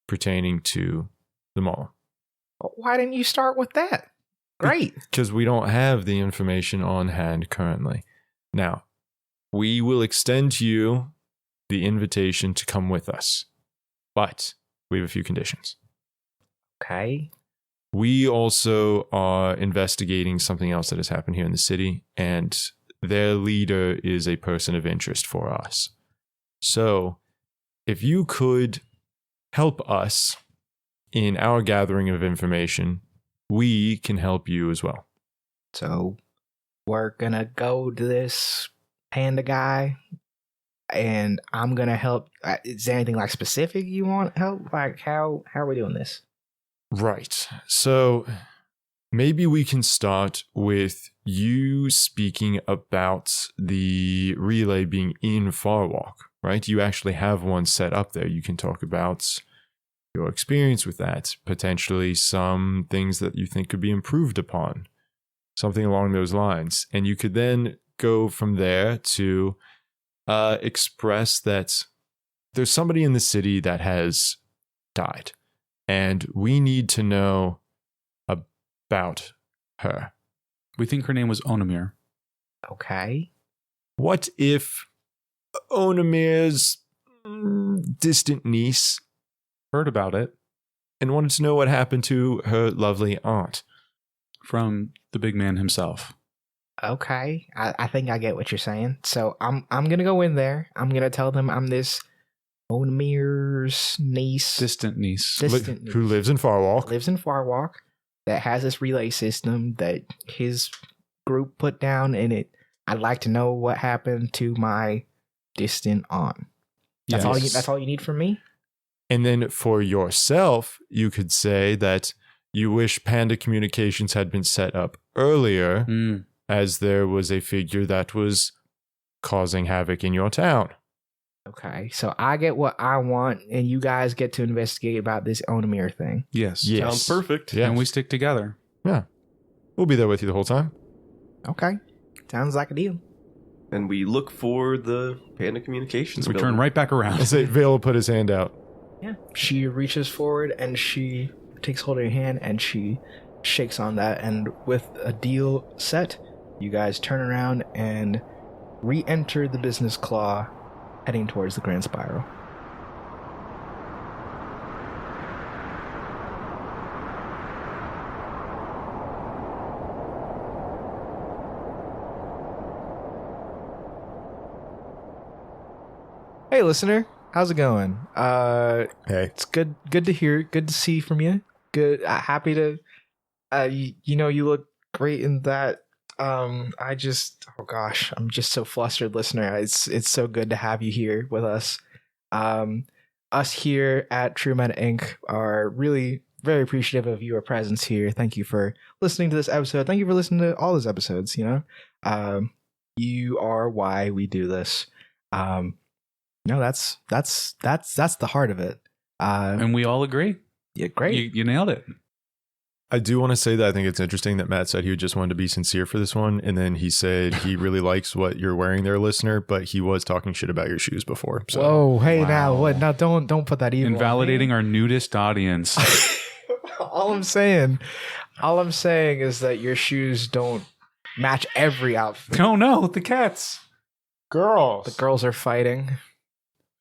pertaining to the mall. Why didn't you start with that? Great. Because we don't have the information on hand currently. Now, we will extend to you the invitation to come with us. But we have a few conditions. Okay. We also are investigating something else that has happened here in the city, and their leader is a person of interest for us. So, if you could help us in our gathering of information, we can help you as well. So, we're gonna go to this panda guy, and I'm gonna help. Is there anything like specific you want help? Like how are we doing this? Right. So maybe we can start with you speaking about the relay being in Farwalk, right? You actually have one set up there. You can talk about your experience with that, potentially some things that you think could be improved upon, something along those lines. And you could then go from there to express that there's somebody in the city that has died. And we need to know about her. We think her name was Onamir. Okay. What if Onamir's distant niece Heard about it and wanted to know what happened to her lovely aunt? from the big man himself. Okay. I think I get what you're saying. So I'm gonna go in there. I'm gonna tell them I'm this Onamir's niece. Distant niece. Distant niece. Who lives in Farwalk. Lives in Farwalk, that has this relay system that his group put down in it. I'd like to know what happened to my distant aunt. That's all you need from me? And then for yourself, you could say that you wish Panda Communications had been set up earlier, as there was a figure that was causing havoc in your town. Okay, so I get what I want, and you guys get to investigate about this Onamir thing. Yes. Sounds perfect. Yes. And we stick together. Yeah. We'll be there with you the whole time. Okay, sounds like a deal. And we look for the Panda Communications We building. turn right back I around. say Vale will put his hand out. Yeah. She reaches forward and she takes hold of your hand and she shakes on that. And with a deal set, you guys turn around and re-enter the business claw, heading towards the Grand Spiral. Hey, listener. How's it going? Hey. It's good to hear. Good to see from you. Good. Happy to. You look great in that. Oh gosh, I'm just so flustered, listener. It's so good to have you here with us. us here at True Men Inc. are really very appreciative of your presence here. Thank you for listening to this episode. Thank you for listening to all those episodes. You are why we do this. That's the heart of it. And we all agree. Yeah, great. You nailed it. I do want to say that I think it's interesting that Matt said he just wanted to be sincere for this one. And then he said he really likes what you're wearing there, listener, but he was talking shit about your shoes before. So. Whoa, hey, Wow. now what? Now don't put that evil on me. Invalidating our nudist audience. All I'm saying is that your shoes don't match every outfit. Oh no, the cats. Girls. The girls are fighting.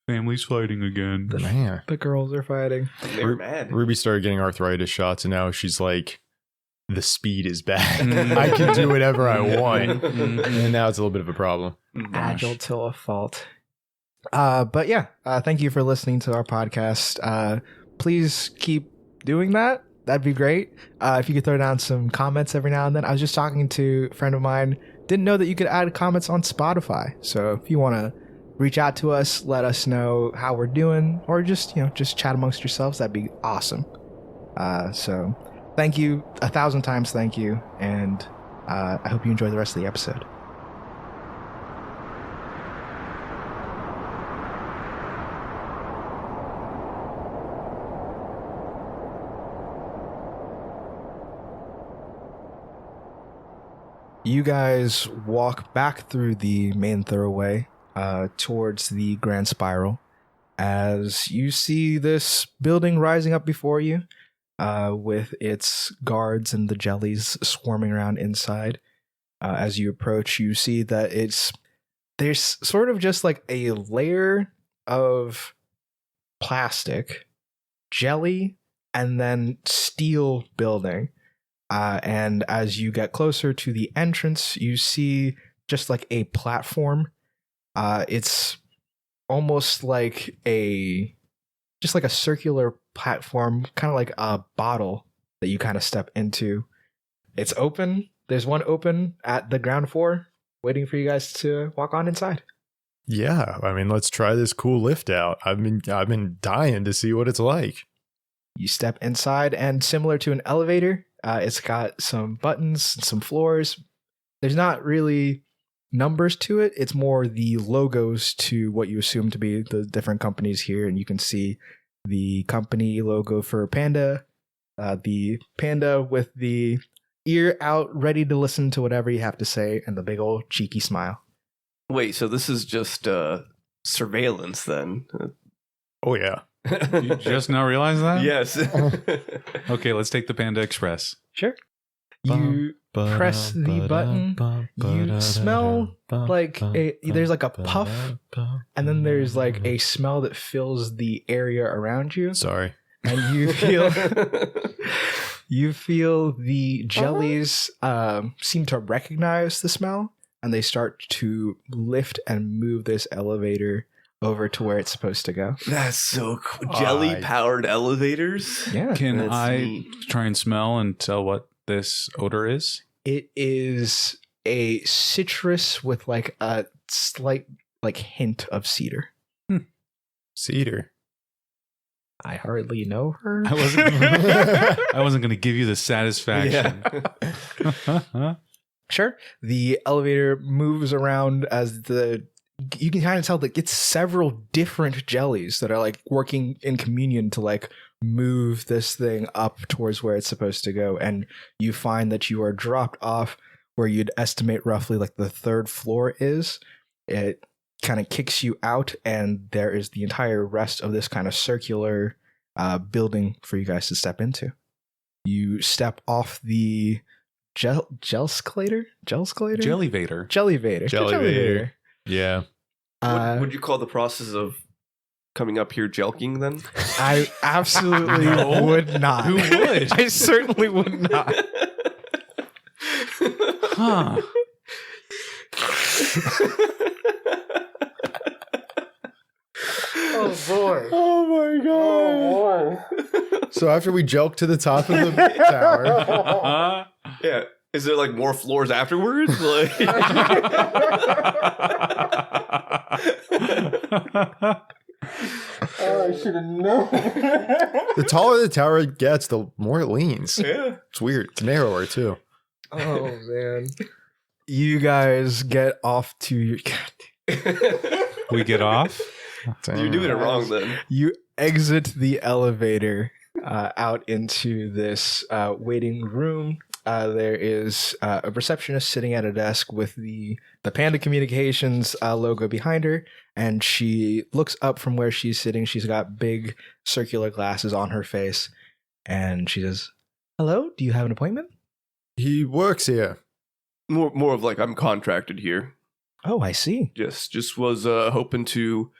Family's fighting again. Man. The girls are fighting. They're mad. Ruby started getting arthritis shots, and now she's like, the speed is back. Mm. I can do whatever I want. Mm. And now it's a little bit of a problem. Agile till a fault. But yeah, thank you for listening to our podcast. Please keep doing that. That'd be great. If you could throw down some comments every now and then. I was just talking to a friend of mine. Didn't know that you could add comments on Spotify. So if you want to reach out to us, let us know how we're doing, or just chat amongst yourselves, that'd be awesome. So thank you 1,000 times. Thank you. And I hope you enjoy the rest of the episode. You guys walk back through the main thoroughway towards the Grand Spiral as you see this building rising up before you with its guards and the jellies swarming around inside. As you approach, you see that there's sort of just like a layer of plastic, jelly, and then steel building. And as you get closer to the entrance, you see just like a platform. It's almost like a circular platform, kind of like a bottle that you kind of step into. It's open. There's one open at the ground floor, waiting for you guys to walk on inside. Yeah, I mean, let's try this cool lift out. I've been dying to see what it's like. You step inside, and similar to an elevator, it's got some buttons, some floors. There's not really numbers to it. It's more the logos to what you assume to be the different companies here. And you can see the company logo for Panda, the panda with the ear out, ready to listen to whatever you have to say, and the big old cheeky smile. Wait, so this is just surveillance then? Oh, yeah. You just now realize that? Yes. Okay, let's take the Panda Express. Sure. You press the button. You smell like there's like a puff, and then there's like a smell that fills the area around you. Sorry. And you feel the jellies seem to recognize the smell, and they start to lift and move this elevator over to where it's supposed to go. That's so cool. Jelly-powered elevators? Yeah. Can That's I neat. try and smell and tell what this odor is? It is a citrus with like a slight like hint of cedar. Cedar. I hardly know her. I wasn't going to give you the satisfaction. Yeah. Sure. The elevator moves around as you can kind of tell that it's several different jellies that are like working in communion to like move this thing up towards where it's supposed to go. And you find that you are dropped off where you'd estimate roughly like the third floor is. It kind of kicks you out, and there is the entire rest of this kind of circular building for you guys to step into. You step off the Gelscalator? Jellyvator. Jellyvator. Yeah. Would you call the process of coming up here jelking then? I absolutely No. would not. Who would? I certainly would not. Huh. Oh boy. Oh my god. So after we joke to the top of the tower, Yeah. Is there like more floors afterwards? Like Oh, I should have known. The taller the tower gets, the more it leans. Yeah. It's weird. It's narrower too. Oh man. You guys get off to your. We get off. You're doing it wrong then. You exit the elevator out into this waiting room. There is a receptionist sitting at a desk with the Panda Communications logo behind her, and she looks up from where she's sitting. She's got big circular glasses on her face, and she says, "Hello, do you have an appointment?" He works here. More of like I'm contracted here. Oh, I see. Just was hoping to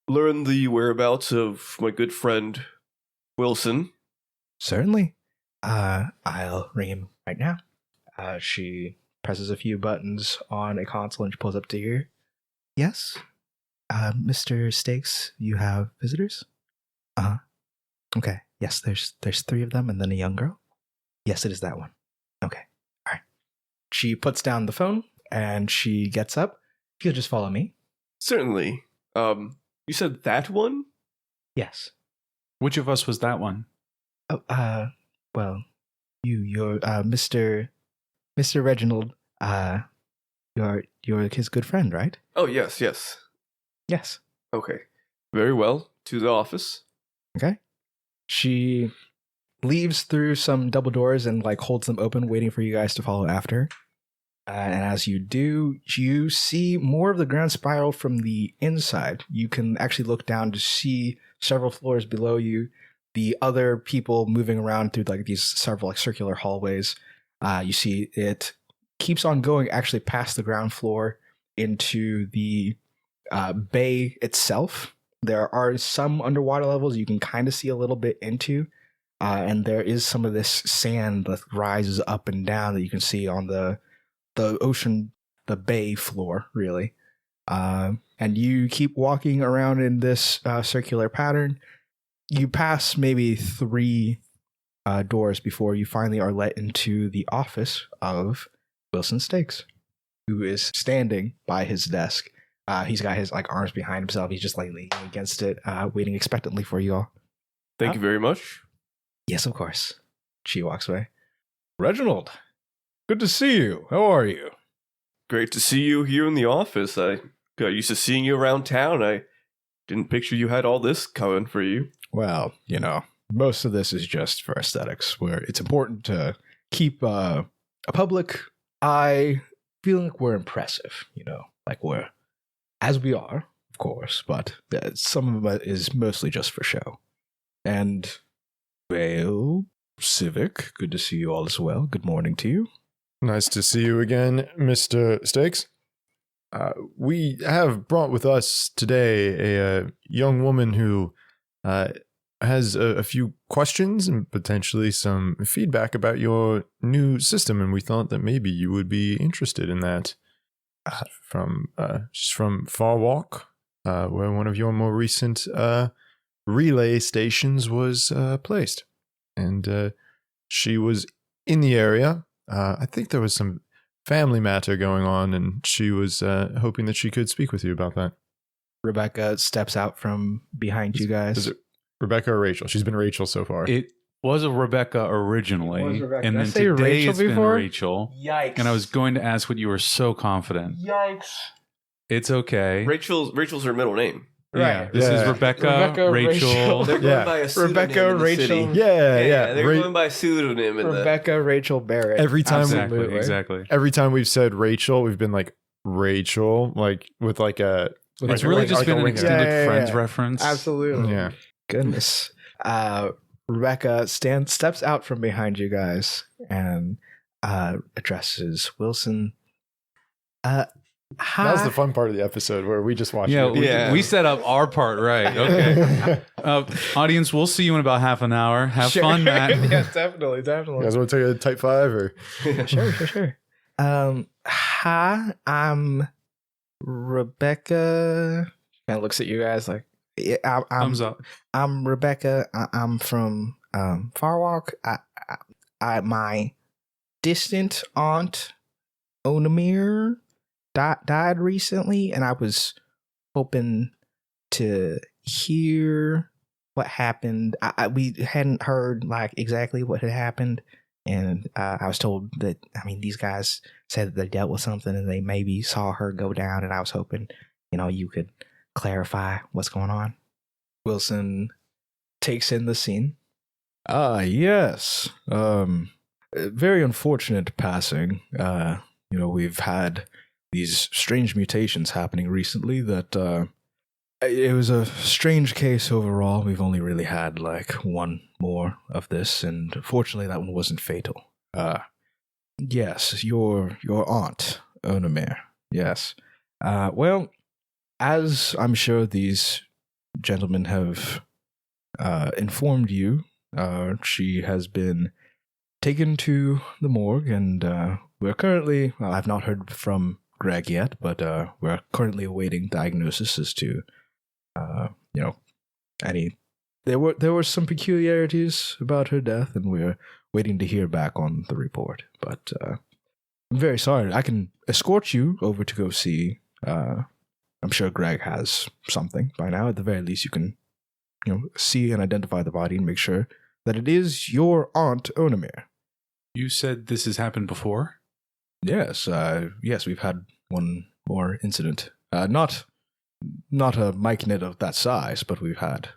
learn the whereabouts of my good friend Wilson. Certainly. I'll ring him right now. She presses a few buttons on a console and she pulls up to ear. Yes? Mr. Stakes, you have visitors? Uh-huh. Okay. Yes, there's 3 of them and then a young girl? Yes, it is that one. Okay. All right. She puts down the phone and she gets up. You'll just follow me? Certainly. You said that one? Yes. Which of us was that one? Oh, well, you're Mr. Reginald. You're his good friend, right? Oh, yes. Yes. Okay. Very well. To the office. Okay. She leaves through some double doors and like holds them open, waiting for you guys to follow after. And as you do, you see more of the ground spiral from the inside. You can actually look down to see several floors below you. The other people moving around through like these several like circular hallways. You see it keeps on going actually past the ground floor into the bay itself. There are some underwater levels you can kind of see a little bit into. And there is some of this sand that rises up and down that you can see on the ocean, the bay floor, really. And you keep walking around in this circular pattern. You pass maybe 3 doors before you finally are let into the office of Wilson Stakes, who is standing by his desk. He's got his like arms behind himself. He's just like leaning against it, waiting expectantly for you all. Thank you very much. Yes, of course. She walks away. Reginald, good to see you. How are you? Great to see you here in the office. I got used to seeing you around town. I didn't picture you had all this coming for you. Well, most of this is just for aesthetics, where it's important to keep a public eye feeling like we're impressive, like we're, as we are, of course, but some of it is mostly just for show. And, Vale, Civic, good to see you all as well. Good morning to you. Nice to see you again, Mr. Stakes. We have brought with us today a young woman who has a few questions and potentially some feedback about your new system, and we thought that maybe you would be interested in that. She's from Far Walk, where one of your more recent relay stations was placed, and she was in the area. I think there was some family matter going on, and she was hoping that she could speak with you about that. Rebecca steps out from behind you guys. Is it Rebecca or Rachel? She's been Rachel so far. It was a Rebecca originally, It was Rebecca. and Did I then say today Rachel it's before? been Rachel. Yikes. And I was going to ask what you were so confident. Yikes. It's okay. Rachel's her middle name. Yeah, Right. this is Yeah. Rebecca, Rachel. They're going Yeah. by a pseudonym Rebecca, in the Rachel. city. yeah. They're going by a pseudonym in the Rebecca Rachel Barrett. Every time Exactly. Every time we've said Rachel, we've been like Rachel, like with like a. It's like- really like- just like been a an wink. extended Yeah. Friends reference. Absolutely. Yeah. Goodness. Rebecca steps out from behind you guys and addresses Wilson. Hi. That was the fun part of the episode where we just watched Yeah, it. Yeah. we set up our part right. Okay. Audience, we'll see you in about half an hour. Have Sure. fun, Matt. Yes, definitely. You guys want to take a type 5 or? Sure. Hi, I'm Rebecca. Kind of looks at you guys like, yeah, I'm Thumbs up. I'm Rebecca. I'm from Farwalk. My distant aunt Onamir died recently, and I was hoping to hear what happened. We hadn't heard like exactly what had happened, and I was told that these guys said that they dealt with something and they maybe saw her go down, and I was hoping you could clarify what's going on. Wilson takes in the scene. Yes. Very unfortunate passing. We've had these strange mutations happening recently that it was a strange case overall. We've only really had like one more of this, and fortunately that one wasn't fatal. Yes, your aunt, Onamir. Yes. Well, as I'm sure these gentlemen have informed you, she has been taken to the morgue, and we're currently, well, I've not heard from Greg yet, but we're currently awaiting diagnosis as to, there were some peculiarities about her death, and we're waiting to hear back on the report. But I'm very sorry. I can escort you over to go see. I'm sure Greg has something by now. At the very least, you can, see and identify the body and make sure that it is your aunt Onamir. You said this has happened before? Yes, we've had one more incident. Not a myconid of that size, but we've had,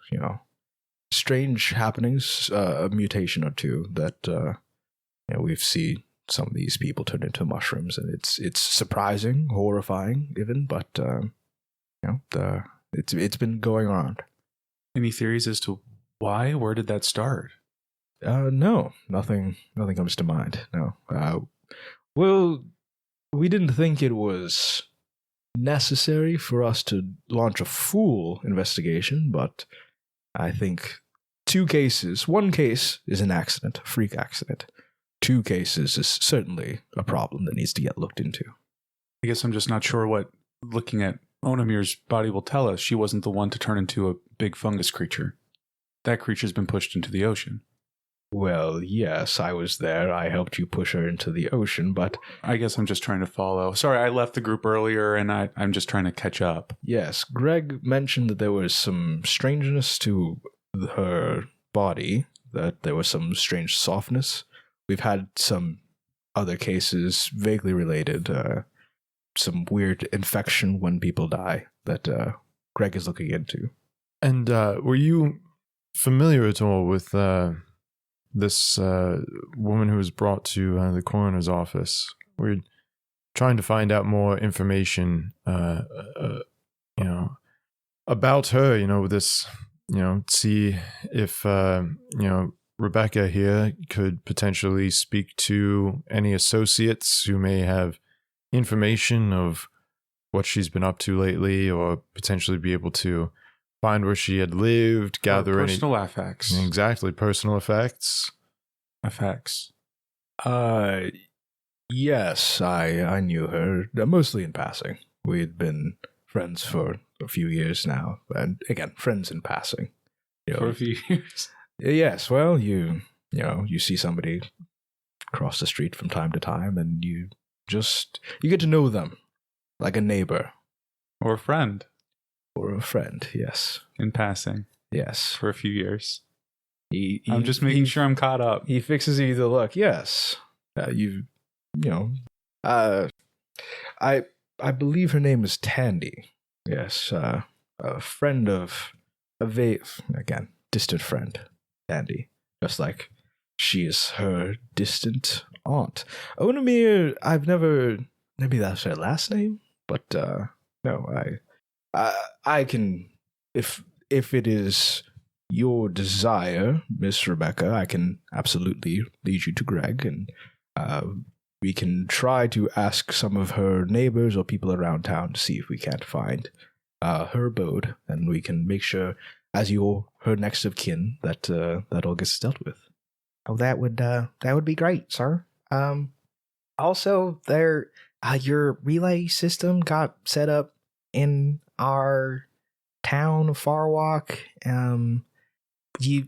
strange happenings, a mutation or two that, we've seen some of these people turn into mushrooms, and it's surprising, horrifying even, but, it's been going around. Any theories as to why? Where did that start? No, nothing comes to mind. No. Well, we didn't think it was necessary for us to launch a full investigation, but I think one case is an accident, a freak accident. 2 cases is certainly a problem that needs to get looked into. I guess I'm just not sure what looking at Onamir's body will tell us. She wasn't the one to turn into a big fungus creature. That creature's been pushed into the ocean. Well, yes, I was there. I helped you push her into the ocean, but... I guess I'm just trying to follow. Sorry, I left the group earlier, and I'm just trying to catch up. Yes, Greg mentioned that there was some strangeness to her body, that there was some strange softness. We've had some other cases vaguely related, some weird infection when people die that Greg is looking into. And were you familiar at all with this woman who was brought to the coroner's office? We're trying to find out more information, about her. This, see if Rebecca here could potentially speak to any associates who may have information of what she's been up to lately, or potentially be able to find where she had lived, gather any personal effects. Exactly, personal effects. Yes, I knew her, mostly in passing. We'd been friends for a few years now, and again, friends in passing. For a few years. Yes, well, you see somebody cross the street from time to time, and you get to know them like a neighbor. Or a friend. Or a friend, yes. In passing. Yes. For a few years. I'm just making sure I'm caught up. He fixes you the look. Yes. I believe her name is Tandy. Yes. A friend of again, distant friend, Tandy. Just like she is her distant aunt. Onamir, maybe that's her last name, but no, I can, if it is your desire, Miss Rebecca, I can absolutely lead you to Greg, and we can try to ask some of her neighbors or people around town to see if we can't find her abode, and we can make sure, as you're her next of kin, that that all gets dealt with. Oh, that would be great, sir. Also, your relay system got set up in our town of Farwalk. You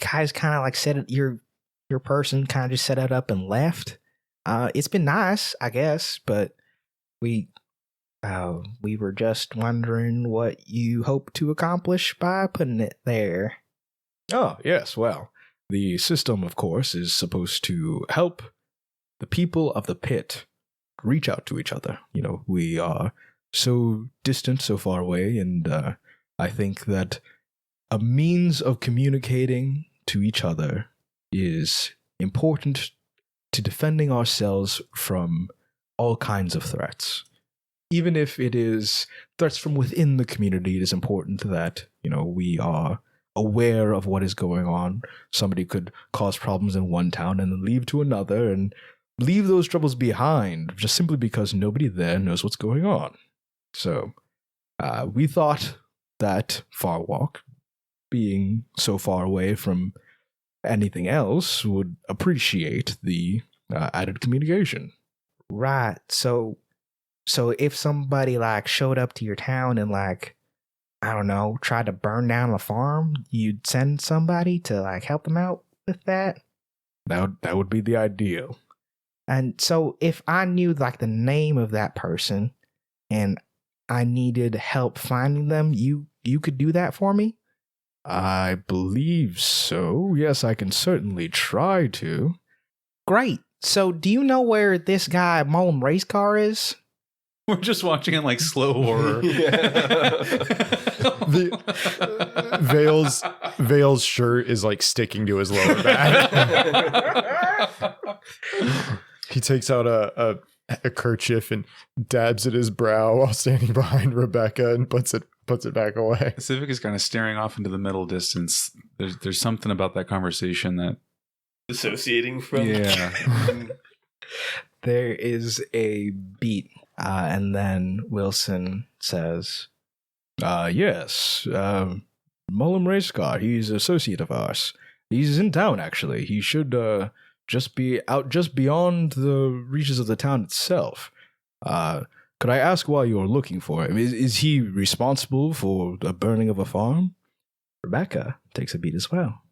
guys kind of like set it. Your person kind of just set it up and left. It's been nice, I guess, but we We were just wondering what you hope to accomplish by putting it there. Oh, yes, well, the system, of course, is supposed to help the people of the pit reach out to each other. You know, we are so distant, so far away, and I think that a means of communicating to each other is important to defending ourselves from all kinds of threats. Even if it is threats from within the community, it is important that, you know, we are aware of what is going on. Somebody could cause problems in one town and then leave to another and leave those troubles behind just simply because nobody there knows what's going on. So we thought that Farwalk, being so far away from anything else, would appreciate the added communication. Right. So if somebody like showed up to your town and like, I don't know, tried to burn down a farm, you'd send somebody to like help them out with that? That would be the ideal. And so if I knew like the name of that person and I needed help finding them, you could do that for me? I believe so. Yes, I can certainly try to. Great. So do you know where this guy Mullen race car is? We're just watching it like slow horror. Vale's shirt is like sticking to his lower back. He takes out a kerchief and dabs at his brow while standing behind Rebecca and puts it back away. Civic is kind of staring off into the middle distance. There's something about that conversation that Dissociating from. Yeah. There is a beat, and then Wilson says, Yes, Mullen Racecar, he's an associate of ours. He's in town, actually. He should just be out just beyond the reaches of the town itself. Could I ask why you're looking for him? Is he responsible for the burning of a farm? Rebecca takes a beat as well.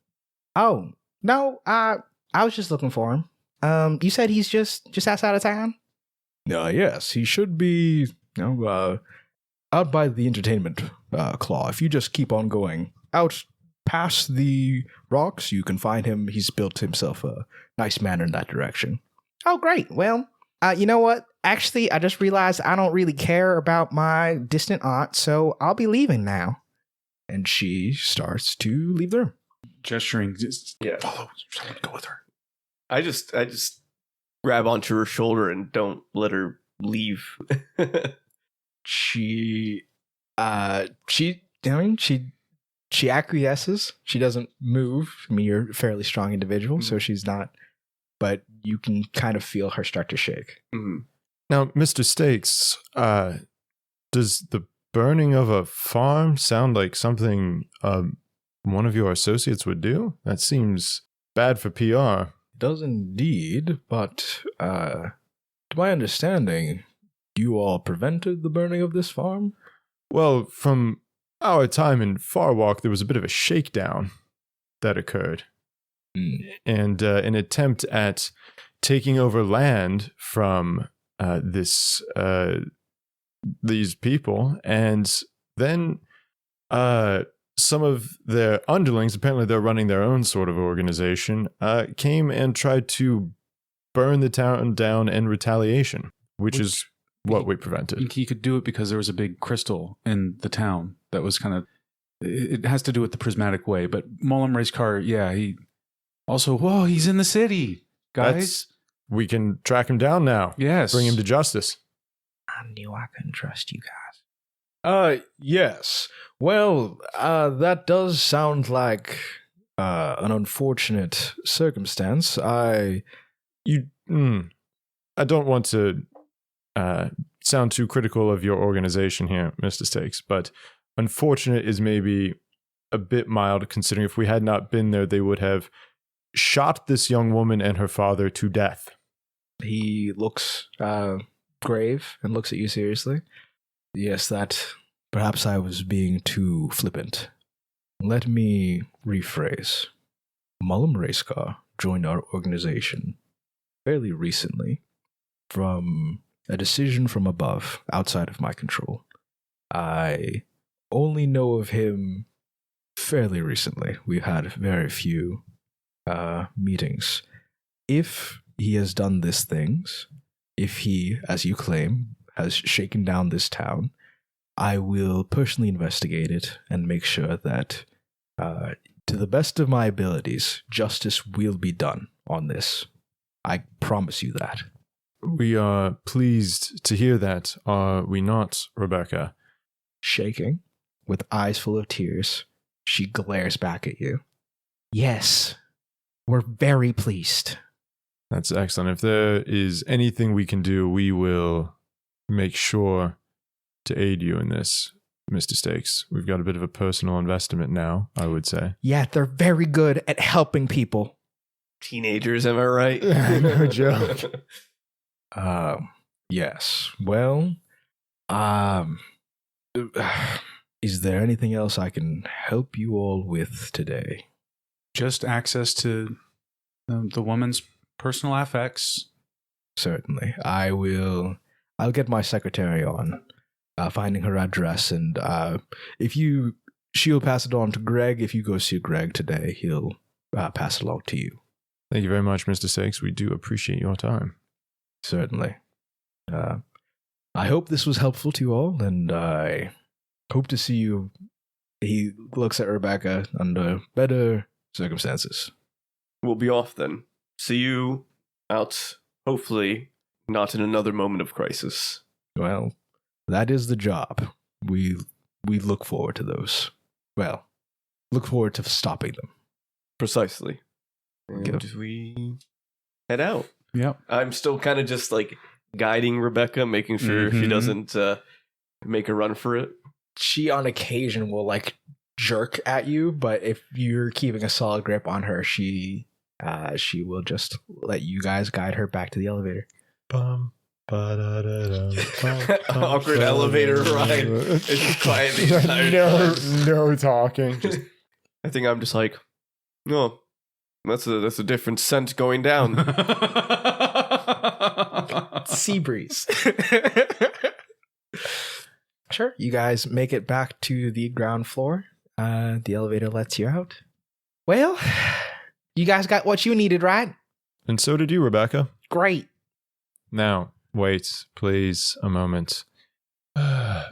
Oh, no, I was just looking for him. You said he's just outside of town? Yes, he should be, out by the entertainment claw. If you just keep on going out past the rocks, you can find him. He's built himself a nice manor in that direction. Oh, great. Well, you know what? Actually, I just realized I don't really care about my distant aunt, so I'll be leaving now. And she starts to leave the room. Gesturing, just Yeah. follow someone, go with her. I just grab onto her shoulder and don't let her leave. She acquiesces. She doesn't move. I mean, you're a fairly strong individual, so she's not, but you can kind of feel her start to shake. Mhm. Now, Mr. Stakes, does the burning of a farm sound like something one of your associates would do? That seems bad for PR. It does indeed, but to my understanding, you all prevented the burning of this farm? Well, from our time in Farwalk, there was a bit of a shakedown that occurred. And an attempt at taking over land from these people, and then some of their underlings, apparently they're running their own sort of organization, came and tried to burn the town down in retaliation, which is what we prevented. He could do it because there was a big crystal in the town that was kind of, it has to do with the prismatic way, but Mullen race car, yeah, he also, whoa, he's in the city, guys. We can track him down now. Yes. Bring him to justice. I knew I couldn't trust you guys. Yes. Well, that does sound like an unfortunate circumstance. I don't want to sound too critical of your organization here, Mr. Stakes, but unfortunate is maybe a bit mild, considering if we had not been there, they would have shot this young woman and her father to death. He looks grave and looks at you seriously. Yes, that perhaps I was being too flippant. Let me rephrase. Mullen Racecar joined our organization fairly recently. From a decision from above, outside of my control. I only know of him fairly recently. We've had very few meetings. If he has done these things, if he, as you claim, has shaken down this town, I will personally investigate it and make sure that, to the best of my abilities, justice will be done on this. I promise you that. We are pleased to hear that, are we not, Rebecca? Shaking, with eyes full of tears, she glares back at you. Yes, we're very pleased. That's excellent. If there is anything we can do, we will make sure to aid you in this, Mr. Stakes. We've got a bit of a personal investment now, I would say. Yeah, they're very good at helping people. Teenagers, am I right? No joke. Yes. Well, is there anything else I can help you all with today? Just access to the woman's personal FX. Certainly. I'll get my secretary on finding her address, and she'll pass it on to Greg. If you go see Greg today, he'll pass it along to you. Thank you very much, Mr. Stakes. We do appreciate your time. Certainly. I hope this was helpful to you all, and I hope to see you. He looks at Rebecca under better circumstances. We'll be off then. See you out, hopefully, not in another moment of crisis. Well, that is the job. We look forward to those. Well, look forward to stopping them. Precisely. And Yep. we head out. Yep. I'm still kind of just like guiding Rebecca, making sure she doesn't make a run for it. She on occasion will like jerk at you, but if you're keeping a solid grip on her, she will just let you guys guide her back to the elevator. Awkward elevator ride. It's just quiet the entire time. No talking. I think I'm just like, no, that's a different scent going down. Sea breeze. Sure. You guys make it back to the ground floor. The elevator lets you out. Well, you guys got what you needed, right? And so did you, Rebecca. Great. Now, wait, please, a moment.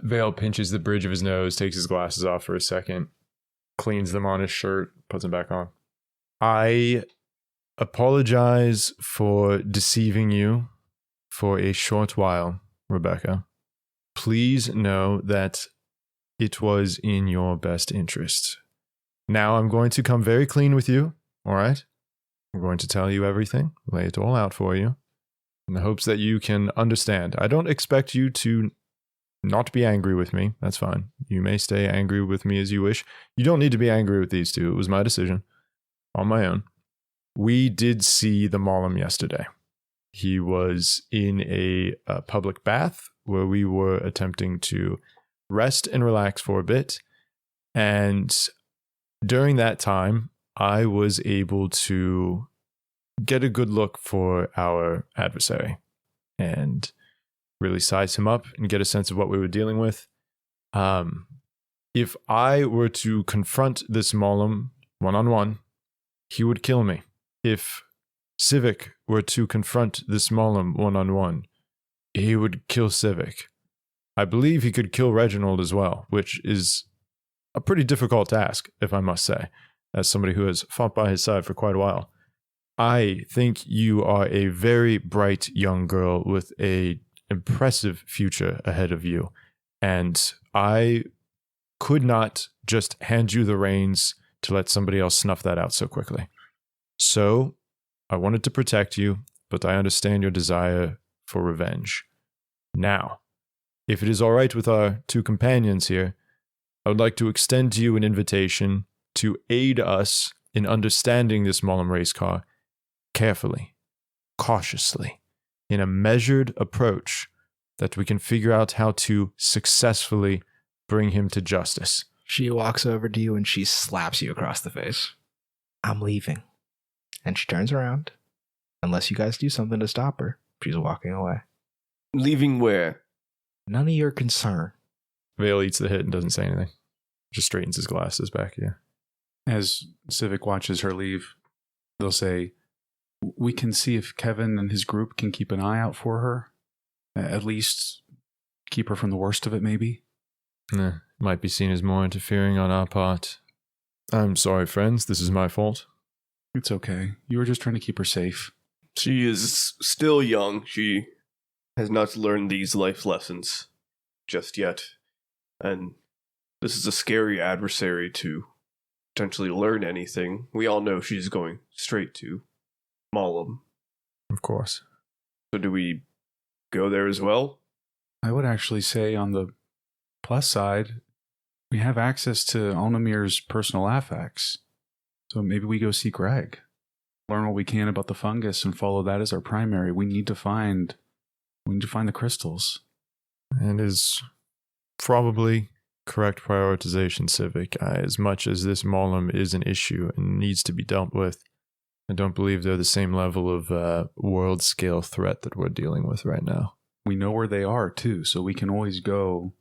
Vale pinches the bridge of his nose, takes his glasses off for a second, cleans them on his shirt, puts them back on. I apologize for deceiving you for a short while, Rebecca. Please know that it was in your best interest. Now I'm going to come very clean with you, all right? I'm going to tell you everything, lay it all out for you, in the hopes that you can understand. I don't expect you to not be angry with me. That's fine. You may stay angry with me as you wish. You don't need to be angry with these two. It was my decision, on my own. We did see the Mollum yesterday. He was in a public bath where we were attempting to rest and relax for a bit. And during that time, I was able to get a good look for our adversary and really size him up and get a sense of what we were dealing with. If I were to confront this Mollum one-on-one, he would kill me. If Civic were to confront this Mollum one-on-one, he would kill Civic. I believe he could kill Reginald as well, which is a pretty difficult task, if I must say, as somebody who has fought by his side for quite a while. I think you are a very bright young girl with an impressive future ahead of you, and I could not just hand you the reins to let somebody else snuff that out so quickly. So, I wanted to protect you, but I understand your desire for revenge. Now, if it is all right with our two companions here, I would like to extend to you an invitation to aid us in understanding this Mollum race car carefully, cautiously, in a measured approach that we can figure out how to successfully bring him to justice. She walks over to you and she slaps you across the face. I'm leaving. And she turns around. Unless you guys do something to stop her, she's walking away. Leaving where? None of your concern. Vale eats the hit and doesn't say anything. Just straightens his glasses back, yeah. As Civic watches her leave, they'll say, "We can see if Kevin and his group can keep an eye out for her. At least keep her from the worst of it, maybe." Might be seen as more interfering on our part. I'm sorry, friends. This is my fault. It's okay. You were just trying to keep her safe. She is still young. She has not learned these life lessons just yet. And this is a scary adversary to potentially learn anything. We all know she's going straight to Malum. Of course. So do we go there as well? I would actually say on the plus side, we have access to Onamir's personal affects. So maybe we go see Greg. Learn what we can about the fungus and follow that as our primary. We need to find the crystals. And is probably correct prioritization, Civic. As much as this Malum is an issue and needs to be dealt with, I don't believe they're the same level of world-scale threat that we're dealing with right now. We know where they are, too, so we can always go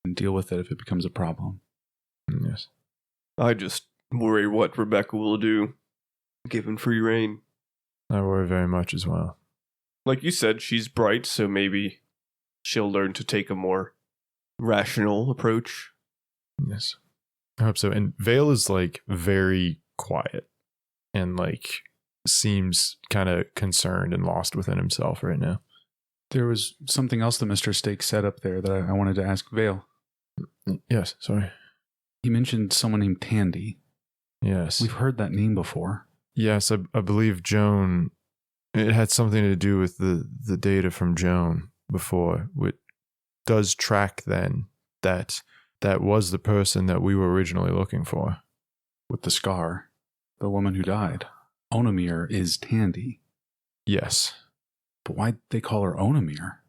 and deal with it if it becomes a problem. Yes. I just worry what Rebecca will do, given free reign. I worry very much as well. Like you said, she's bright, so maybe she'll learn to take a more rational approach. Yes. I hope so. And Vale is very quiet and seems kind of concerned and lost within himself right now. There was something else that Mr. Stake said up there that I wanted to ask Vale. Yes, sorry. He mentioned someone named Tandy. Yes. We've heard that name before. Yes, I believe Joan, it had something to do with the data from Joan before, which does track then that was the person that we were originally looking for. With the scar, the woman who died. Onamir is Tandy. Yes. But why'd they call her Onamir?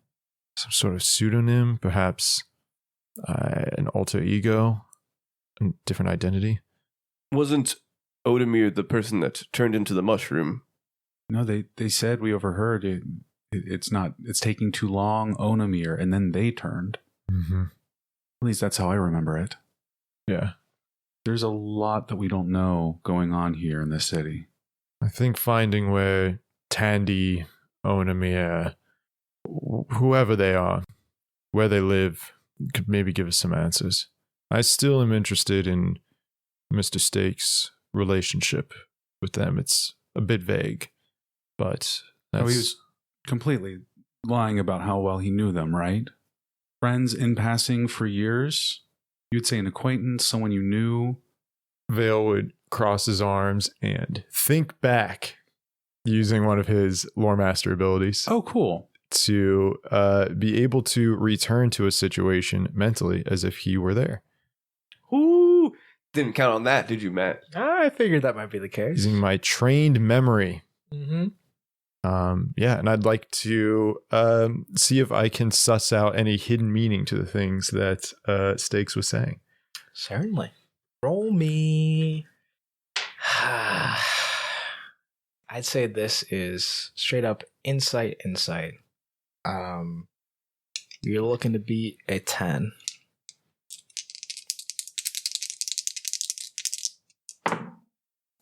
Some sort of pseudonym, perhaps an alter ego, a different identity. Wasn't Odemir the person that turned into the mushroom? No, they said, we overheard it. It's taking too long, Onamir, and then they turned. Mm-hmm. At least that's how I remember it. Yeah. There's a lot that we don't know going on here in this city. I think finding where Tandy, Onamir, whoever they are, where they live, could maybe give us some answers. I still am interested in Mr. Stake's relationship with them. It's a bit vague, but that's... Oh, he was completely lying about how well he knew them, right? Friends in passing for years? You'd say an acquaintance, someone you knew? Vale would cross his arms and think back, using one of his lore master abilities. Oh, cool. To be able to return to a situation mentally as if he were there. Ooh, didn't count on that, did you, Matt? I figured that might be the case. Using my trained memory. Mm-hmm. Yeah, and I'd like to see if I can suss out any hidden meaning to the things that Stakes was saying. Certainly. Roll me. I'd say this is straight up insight. You're looking to beat a 10.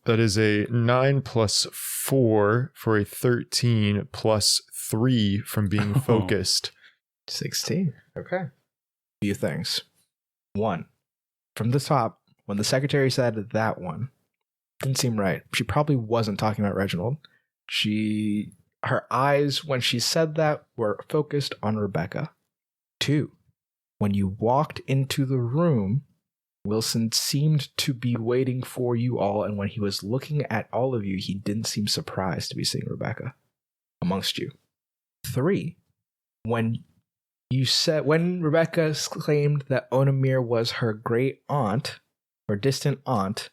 That is a 9 plus 4 for a 13 plus 3 from being focused. 16. Okay. Few things. One, from the top, when the secretary said that one, didn't seem right. She probably wasn't talking about Reginald. Her eyes, when she said that, were focused on Rebecca. 2, when you walked into the room, Wilson seemed to be waiting for you all, and when he was looking at all of you, he didn't seem surprised to be seeing Rebecca amongst you. 3, when Rebecca claimed that Onamir was her great aunt, or distant aunt,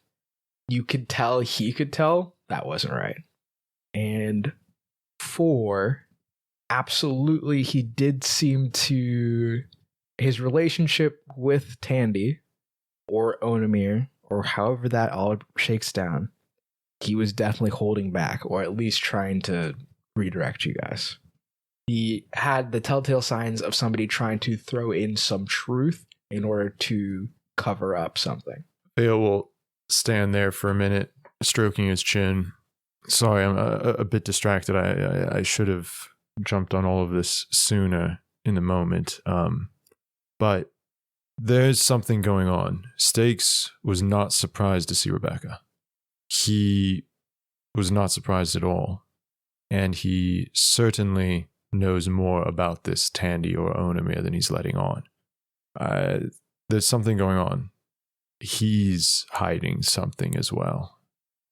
you could tell, he could tell, that wasn't right. And 4, absolutely, he did seem to, his relationship with Tandy, or Onamir, or however that all shakes down, he was definitely holding back, or at least trying to redirect you guys. he had the telltale signs of somebody trying to throw in some truth in order to cover up something. Vale will stand there for a minute, stroking his chin. Sorry, I'm a bit distracted. I should have jumped on all of this sooner in the moment. But there's something going on. Stakes was not surprised to see Rebecca. He was not surprised at all. And he certainly knows more about this Tandy or Onamir than he's letting on. There's something going on. He's hiding something as well.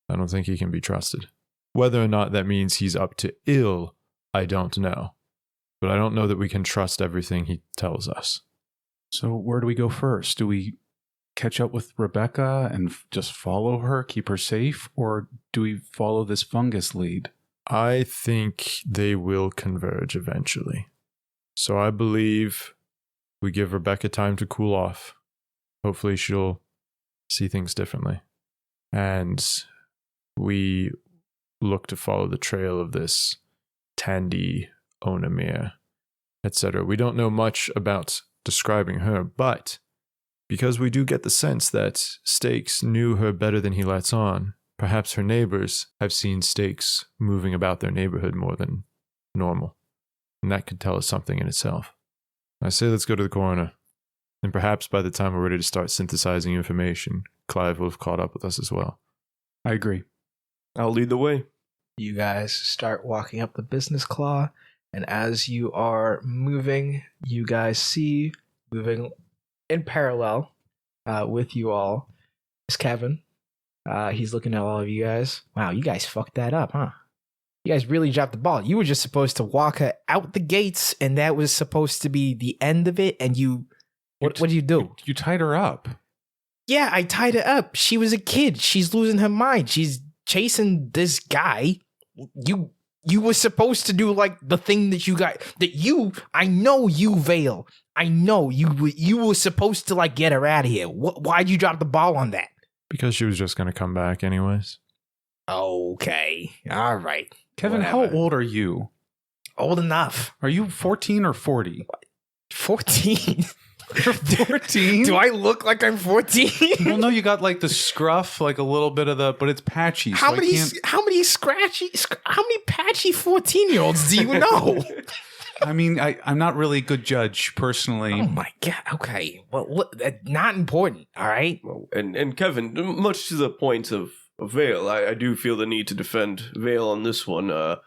I don't think he can be trusted. Whether or not that means he's up to ill, I don't know. But I don't know that we can trust everything he tells us. So where do we go first? Do we catch up with Rebecca and just follow her, keep her safe? Or do we follow this fungus lead? I think they will converge eventually. So I believe we give Rebecca time to cool off. Hopefully she'll see things differently. And we look to follow the trail of this Tandy, Onamir, etc. We don't know much about describing her, but because we do get the sense that Stakes knew her better than he lets on, perhaps her neighbors have seen Stakes moving about their neighborhood more than normal. And that could tell us something in itself. I say let's go to the coroner. And perhaps by the time we're ready to start synthesizing information, Clive will have caught up with us as well. I agree. I'll lead the way. You guys start walking up the business claw, and as you are moving, you guys see, moving in parallel with you all, is Kevin. He's looking at all of you guys. Wow, you guys fucked that up, huh? You guys really dropped the ball. You were just supposed to walk her out the gates, and that was supposed to be the end of it, and you... What did you do? You tied her up. Yeah, I tied her up. She was a kid. She's losing her mind. She's chasing this guy. You were supposed to do like the thing that you got I know you, Vale. I know you were supposed to like get her out of here. Why'd you drop the ball on that? Because she was just going to come back anyways. Okay. All right. Kevin, Whatever. how old are you? Old enough. Are you 14 or 40? 14. You're 14? Do I look like I'm 14? Well, no, you got like the scruff, like a little bit of the, but it's patchy. How so many patchy 14-year-olds do you know? I mean, I'm not really a good judge personally. Oh my God. Okay. Well, look, not important. All right. Well, and Kevin, much to the point of Vale, I do feel the need to defend Vale on this one.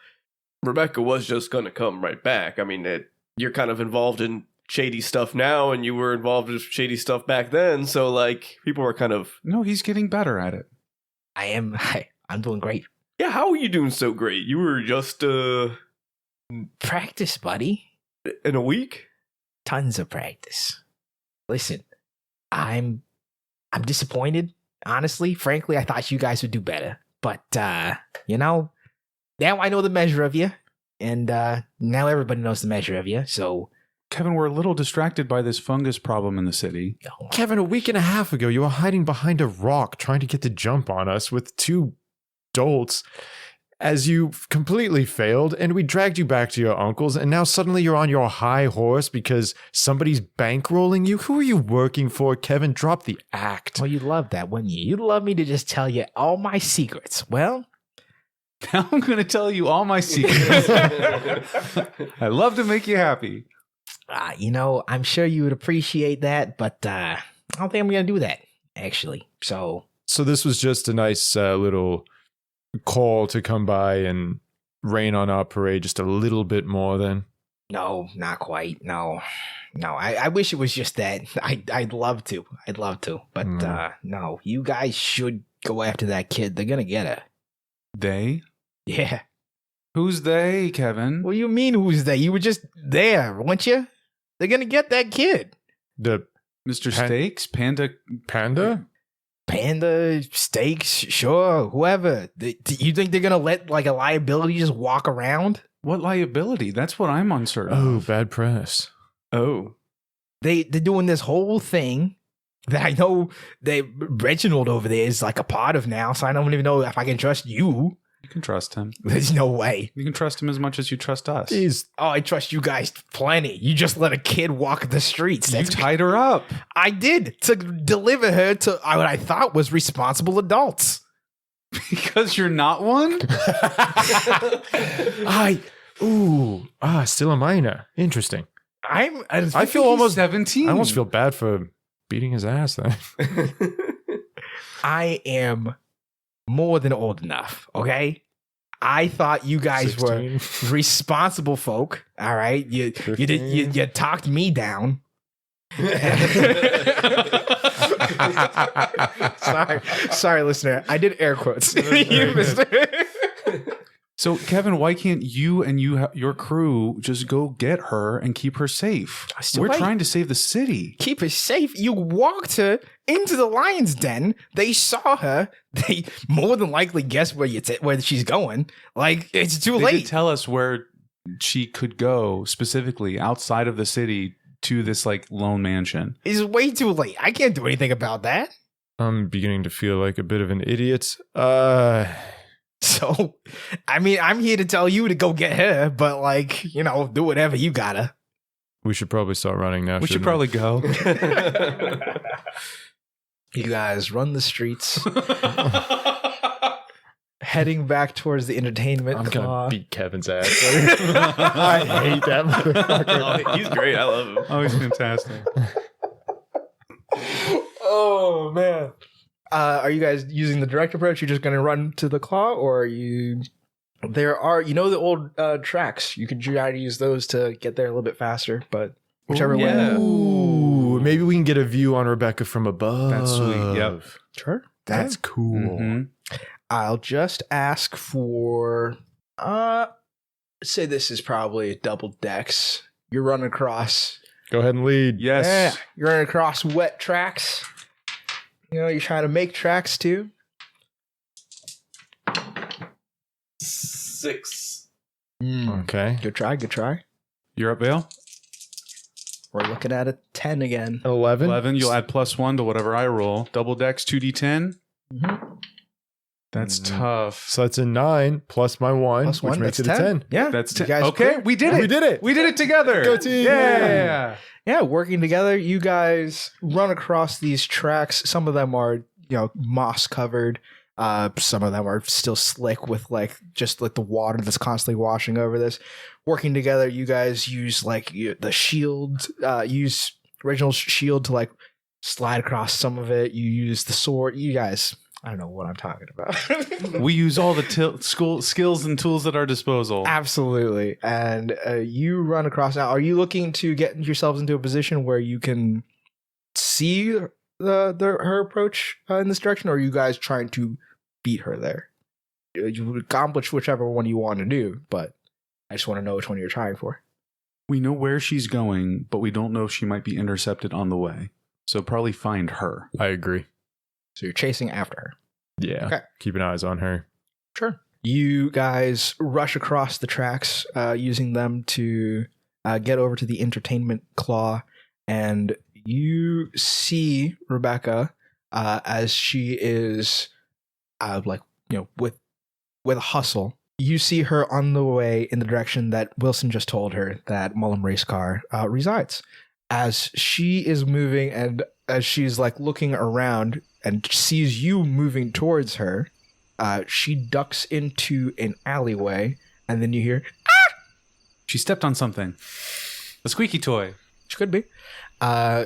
Rebecca was just going to come right back. I mean, you're kind of involved in shady stuff now, and you were involved with shady stuff back then, so like people were kind of... No, he's getting better at it. I'm doing great. Yeah, how are you doing so great? You were just Practice, buddy. in a week? Tons of practice. Listen, I'm disappointed, honestly. Frankly, I thought you guys would do better. But now I know the measure of you, and now everybody knows the measure of you, so... Kevin, we're a little distracted by this fungus problem in the city. Kevin, a week and a half ago, you were hiding behind a rock trying to get the jump on us with two dolts as you completely failed, and we dragged you back to your uncle's, and now suddenly you're on your high horse because somebody's bankrolling you? Who are you working for, Kevin? Drop the act. Well, you'd love that, wouldn't you? You'd love me to just tell you all my secrets. Well... Now I'm going to tell you all my secrets. I love to make you happy. I'm sure you would appreciate that, but I don't think I'm going to do that, actually. So this was just a nice little call to come by and rain on our parade just a little bit more then? No, not quite. No. I wish it was just that. I'd love to. But no, you guys should go after that kid. They're going to get her. They? Yeah. Who's they, Kevin? What do you mean who's they? You were just there, weren't you? They're going to get that kid. The Mr. Stakes? Panda? Panda, Stakes, sure, whoever. You think they're going to let like a liability just walk around? What liability? That's what I'm uncertain Oh, of. bad press. Oh. They're doing this whole thing that I know Reginald over there is like a part of now, so I don't even know if I can trust you. can trust him. There's no way. You can trust him as much as you trust us. Oh, I trust you guys plenty. You just let a kid walk the streets. You tied her up. I did to deliver her to what I thought was responsible adults. Because you're not one? Still a minor. Interesting. I feel almost 17. I almost feel bad for beating his ass then. I am more than old enough, okay? I thought you guys 16. were responsible folk, all right? You talked me down. Sorry, listener. I did air quotes. You missed it. So, Kevin, why can't you and your crew just go get her and keep her safe? We're trying to save the city. Keep her safe. You walked her into the lion's den. They saw her. They more than likely guessed where she's going. Like, it's too They late. did tell us where she could go specifically outside of the city to this like lone mansion. It's way too late. I can't do anything about that. I'm beginning to feel like a bit of an idiot. So, I mean, I'm here to tell you to go get her, but like, do whatever you gotta. We should probably start running now. We should shouldn't probably go. You guys run the streets, heading back towards the entertainment. I'm claw. gonna beat Kevin's ass. I hate that motherfucker. Oh, he's great. I love him. Oh, he's fantastic. Oh man. Are you guys using the direct approach? You're just going to run to the claw, or are you? There are, the old tracks. You could try to use those to get there a little bit faster, but whichever way. yeah. Ooh, maybe we can get a view on Rebecca from above. That's sweet. Yep. Sure. That's cool. Mhm. I'll just ask for. Say this is probably double decks. You're running across. Go ahead and lead. Yes. Yeah, you're running across wet tracks. You're trying to make tracks too. 6. Okay. Good try. You're up, Vale? We're looking at a 10 again. 11. 11. You'll add +1 to whatever I roll. Double decks, 2d10. Mm-hmm. That's tough. So that's a 9 plus my 1, Plus which one, makes it that's a 10. 10. Yeah. That's you 10. guys Okay, clear? we did it. We did it. We did it together. Go team. Yeah. Yeah, working together, you guys run across these tracks. Some of them are, moss covered. Some of them are still slick with the water that's constantly washing over this. Working together, you guys use the shield. Use Reginald's shield to slide across some of it. You use the sword. You guys, I don't know what I'm talking about. We use all the skills and tools at our disposal. Absolutely. And you run across now. Are you looking to get yourselves into a position where you can see her approach in this direction, or are you guys trying to beat her there? You accomplish whichever one you want to do, but I just want to know which one you're trying for. We know where she's going, but we don't know if she might be intercepted on the way. So probably find her. I agree. So you're chasing after her. Yeah. Okay. Keeping eyes on her. Sure. You guys rush across the tracks, using them to get over to the entertainment claw, and you see Rebecca as she is with a hustle. You see her on the way in the direction that Wilson just told her that Mullum race car resides. As she is moving and as she's looking around and sees you moving towards her, she ducks into an alleyway, and then you hear, "Ah!" She stepped on something. A squeaky toy. Which could be.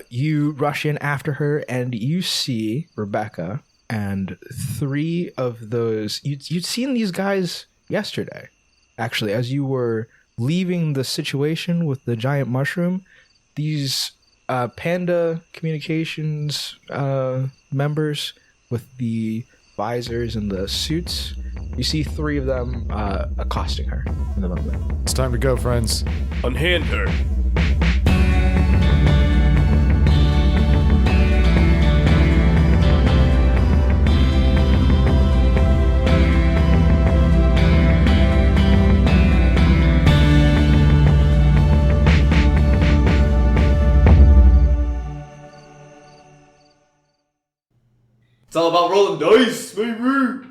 You rush in after her, and you see Rebecca and 3 of those. You'd seen these guys yesterday, actually, as you were leaving the situation with the giant mushroom. These Panda Communications members with the visors and the suits. You see 3 of them accosting her in the moment. It's time to go, friends. Unhand her. It's all about rolling dice, baby.